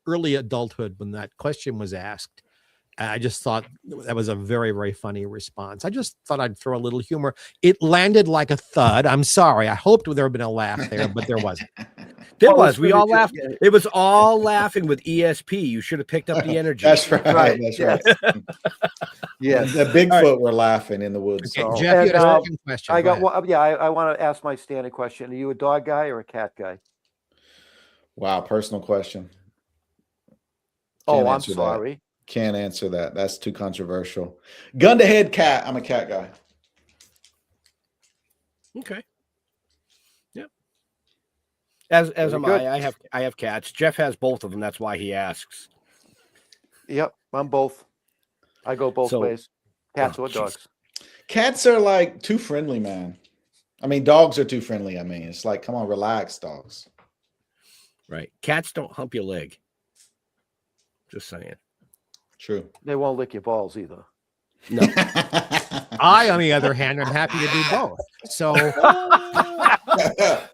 early adulthood when that question was asked. I just thought that was a very, very funny response. I just thought I'd throw a little humor. It landed like a thud. I'm sorry. I hoped there would have been a laugh there, but there wasn't. There was. We all laughed. It was all laughing with ESP. You should have picked up the energy. That's right. Right. That's right. Yeah. The Bigfoot were laughing in the woods. Okay, So- Jeff, you had a and, second question. I Go got ahead. one. Yeah, I want to ask my standard question. Are you a dog guy or a cat guy? Wow, personal question. Oh, Can't I'm answer that. sorry. Can't answer that. That's too controversial. Gun to head, cat. I'm a cat guy. Okay. Yep. As Very am good. I have cats. Jeff has both of them. That's why he asks. Yep, I'm both. I go both So- ways. Cats Oh, or jeez. dogs. Cats are like too friendly, man. I mean, dogs are too friendly. I mean, it's like, come on, relax, dogs. Right. Cats don't hump your leg. Just saying. True. They won't lick your balls either. No. I, on the other hand, am happy to do both. So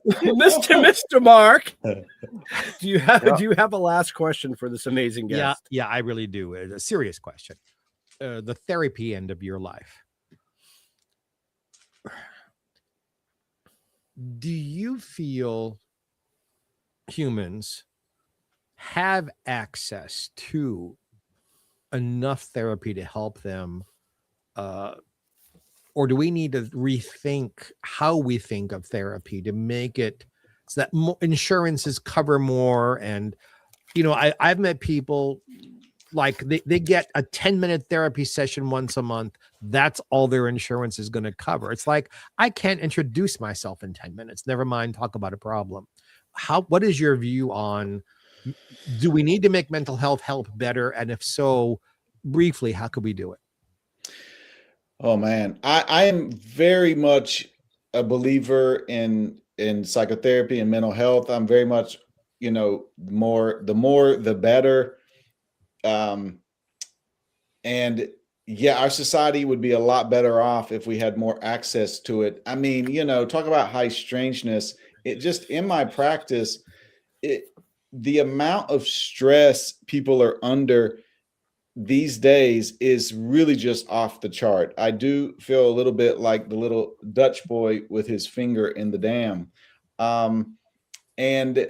Mr. Mark, do you have a last question for this amazing guest? yeah, I really do. It's a serious question. The therapy end of your life. Do you feel humans have access to enough therapy to help them? Or do we need to rethink how we think of therapy to make it so that insurances cover more? And, I've met people like they get a 10-minute therapy session once a month. That's all their insurance is going to cover. It's like, I can't introduce myself in 10 minutes. Never mind, talk about a problem. What is your view on, do we need to make mental health help better? And if so, briefly, how could we do it? Oh man, I am very much a believer in psychotherapy and mental health. I'm very much, the more the better. And yeah, our society would be a lot better off if we had more access to it. I mean, talk about high strangeness. It just, in my practice, the amount of stress people are under these days is really just off the chart. I do feel a little bit like the little Dutch boy with his finger in the dam. And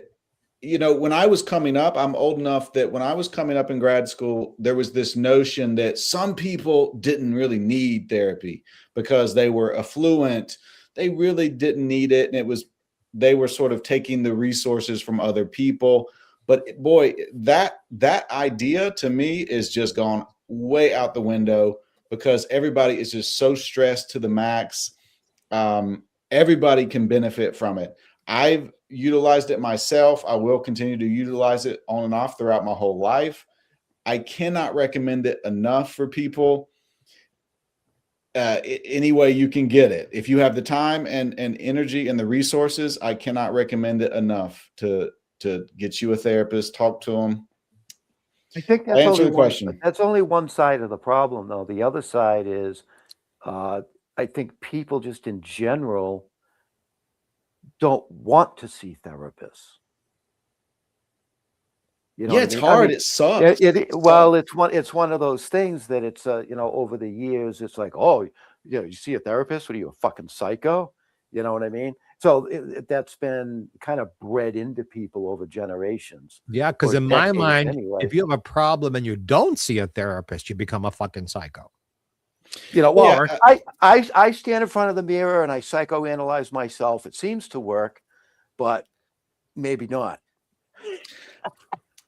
when I was coming up, I'm old enough that when I was coming up in grad school, there was this notion that some people didn't really need therapy because they were affluent. They really didn't need it. And they were sort of taking the resources from other people. But boy, that idea to me is just gone way out the window because everybody is just so stressed to the max. Everybody can benefit from it. I've utilized it myself. I will continue to utilize it on and off throughout my whole life. I cannot recommend it enough for people. Any way you can get it. If you have the time and energy and the resources, I cannot recommend it enough to get you a therapist, talk to them. I think that's only one side of the problem, though. The other side is, I think people just in general don't want to see therapists. It's hard. It sucks. It's one of those things that it's over the years, it's like, oh, you see a therapist? What are you, a fucking psycho? You know what I mean? So that's been kind of bred into people over generations. Yeah, because in my mind, anyway, if you have a problem and you don't see a therapist, you become a fucking psycho. I stand in front of the mirror and I psychoanalyze myself. It seems to work, but maybe not.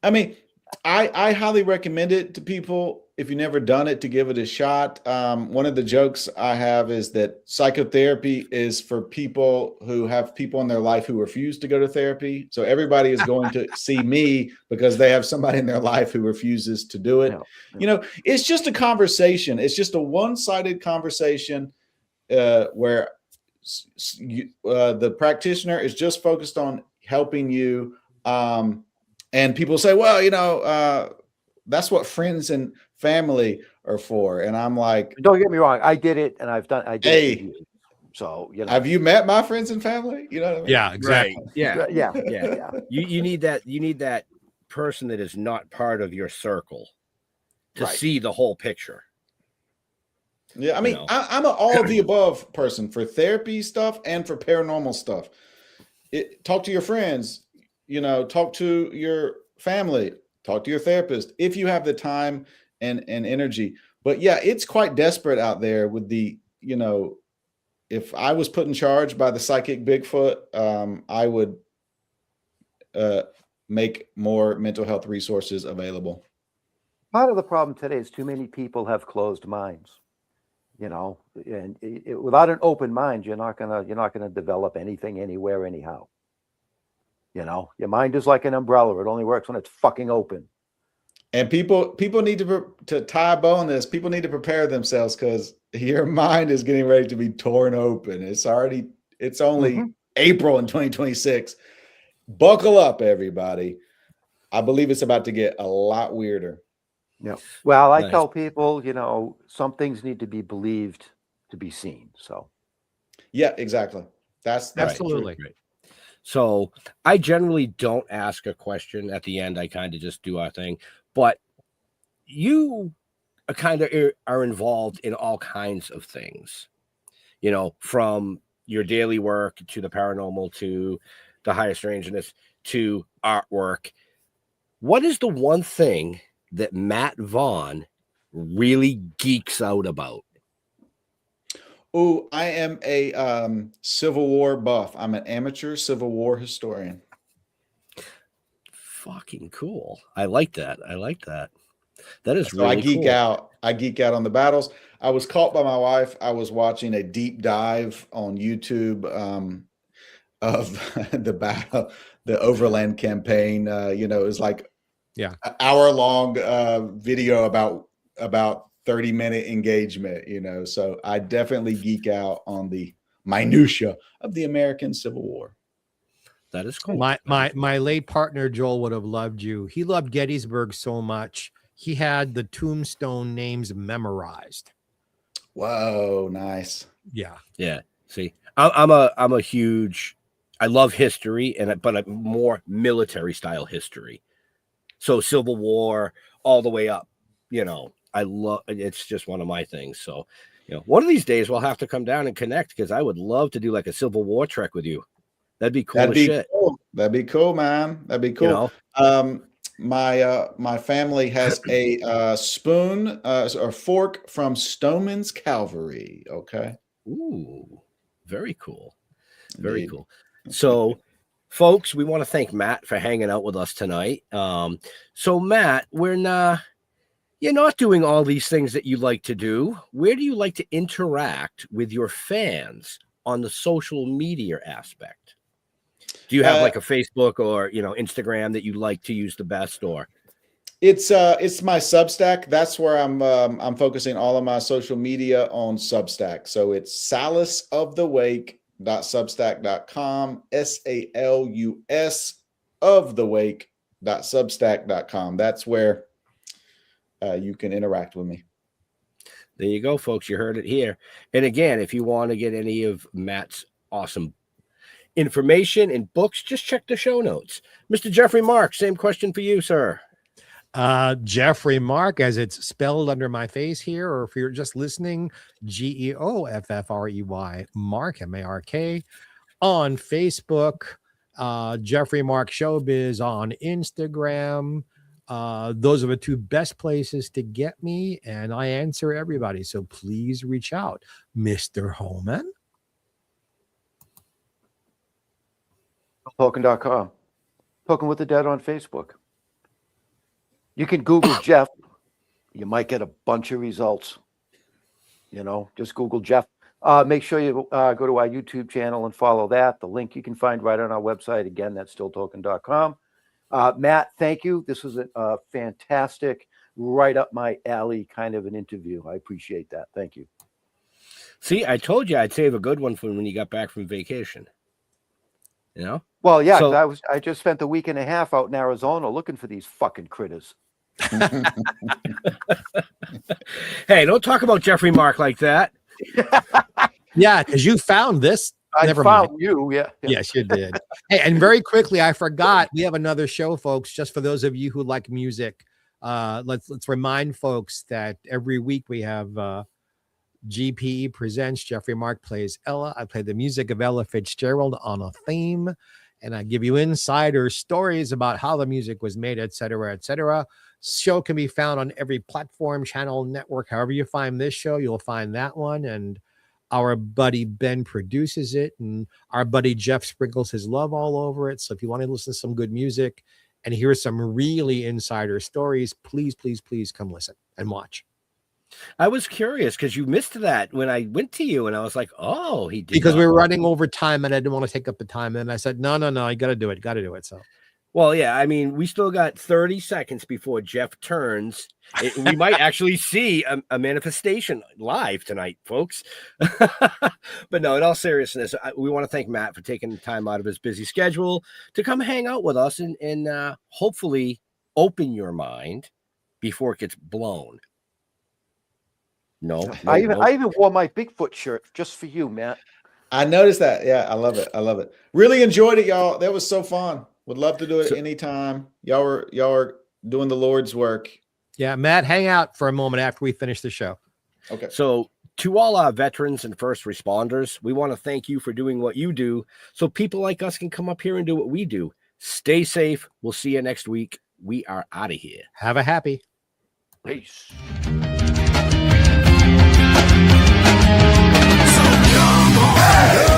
I mean, I highly recommend it to people if you've never done it to give it a shot. One of the jokes I have is that psychotherapy is for people who have people in their life who refuse to go to therapy. So everybody is going to see me because they have somebody in their life who refuses to do it. It's just a conversation. It's just a one-sided conversation where the practitioner is just focused on helping you. And people say, well, that's what friends and family are for. And I'm like, don't get me wrong. I did it and I did it. So, have you met my friends and family? You know what I mean? Yeah, exactly. Right. Yeah. You need that person that is not part of your circle to see the whole picture. Yeah. I mean, I'm an all of the above person for therapy stuff and for paranormal stuff. Talk to your friends, talk to your family, talk to your therapist if you have the time and energy. But yeah, it's quite desperate out there with the, if I was put in charge by the psychic Bigfoot, I would make more mental health resources available. Part of the problem today is too many people have closed minds, and without an open mind, you're not gonna develop anything anywhere anyhow. Your mind is like an umbrella. It only works when it's fucking open. And people need to tie a bow on this. People need to prepare themselves because your mind is getting ready to be torn open. It's only April in 2026. Buckle up, everybody. I believe it's about to get a lot weirder. Yeah. Well, I tell people, some things need to be believed to be seen. So. Yeah, exactly. That's absolutely right. So I generally don't ask a question at the end. I kind of just do our thing. But you are involved in all kinds of things, from your daily work to the paranormal to the higher strangeness to artwork. What is the one thing that Matt Vaughn really geeks out about? Oh, I am a Civil War buff. I'm an amateur Civil War historian. Fucking cool. I like that. I like that. That is So I really geek cool. out. I geek out on the battles. I was caught by my wife. I was watching a deep dive on YouTube of the battle, the Overland campaign. It was like Yeah. an hour-long video about 30-minute engagement. So I definitely geek out on the minutia of the American Civil War. That is cool. My late partner Joel would have loved you. He loved Gettysburg so much. He had the tombstone names memorized. Whoa, nice. Yeah. Yeah. See, I'm a huge. I love history, but I'm more military style history. So Civil War all the way up. I love. It's just one of my things. So, one of these days we'll have to come down and connect because I would love to do like a Civil War trek with you. That'd be cool as shit. Cool. That'd be cool, man. That'd be cool. My family has a spoon or fork from Stoneman's Cavalry. Okay. Ooh, very cool. Very cool. So, folks, we want to thank Matt for hanging out with us tonight. So, Matt, you're not doing all these things that you like to do. Where do you like to interact with your fans on the social media aspect? Do you have like a Facebook or Instagram that you like to use the best, or? It's my Substack. That's where I'm focusing all of my social media on Substack. So it's salusofthewake.substack.com, SALUS of the wake.substack.com. That's where you can interact with me. There you go, folks. You heard it here. And again, if you want to get any of Matt's awesome information and books, just check the show notes. Mr. Jeffrey Mark, same question for you, sir. Jeffrey Mark, as it's spelled under my face here, or if you're just listening, GEOFFREY, Mark, MARK, on Facebook, Jeffrey Mark Showbiz on Instagram. Those are the two best places to get me, and I answer everybody. So please reach out. Mr. Holman. Toking.com. Toking with the Dead on Facebook. You can Google Jeff. You might get a bunch of results. Just Google Jeff. Make sure you go to our YouTube channel and follow that. The link you can find right on our website. Again, that's still toking.com. Matt, thank you. This was a fantastic, right up my alley kind of an interview. I appreciate that. Thank you. See, I told you I'd save a good one for when you got back from vacation. Well, yeah, So- 'cause I just spent a week and a half out in Arizona looking for these fucking critters. Hey, don't talk about Jeffrey Mark like that. Yeah, because you found this. I Never found mind. you, yeah. Yes, you did. Hey, and very quickly, I forgot we have another show, folks. Just for those of you who like music, let's remind folks that every week we have GPE presents. Jeffrey Mark plays Ella. I play the music of Ella Fitzgerald on a theme, and I give you insider stories about how the music was made, etc., etc. Show can be found on every platform, channel, network. However you find this show, you'll find that one. And our buddy Ben produces it, and our buddy Jeff sprinkles his love all over it. So if you want to listen to some good music and hear some really insider stories, please, please, please come listen and watch. I was curious because you missed that when I went to you, and I was like, "Oh, he did." Because not we were know. running over time, and I didn't want to take up the time. And I said, no, you got to do it. Got to do it. So, Well, yeah, I mean, we still got 30 seconds before Jeff turns. We might actually see a manifestation live tonight, folks. But no, in all seriousness, we want to thank Matt for taking the time out of his busy schedule to come hang out with us and hopefully open your mind before it gets blown. No, I even wore my Bigfoot shirt just for you, Matt. I noticed that. Yeah, I love it. I love it. Really enjoyed it, y'all. That was so fun. Would love to do it anytime. Y'all are doing the Lord's work. yeah, Matt, hang out for a moment after we finish the show. Okay. So to all our veterans and first responders, we want to thank you for doing what you do so people like us can come up here and do what we do. Stay safe. We'll see you next week. We are out of here. Have a happy. Peace. Hey!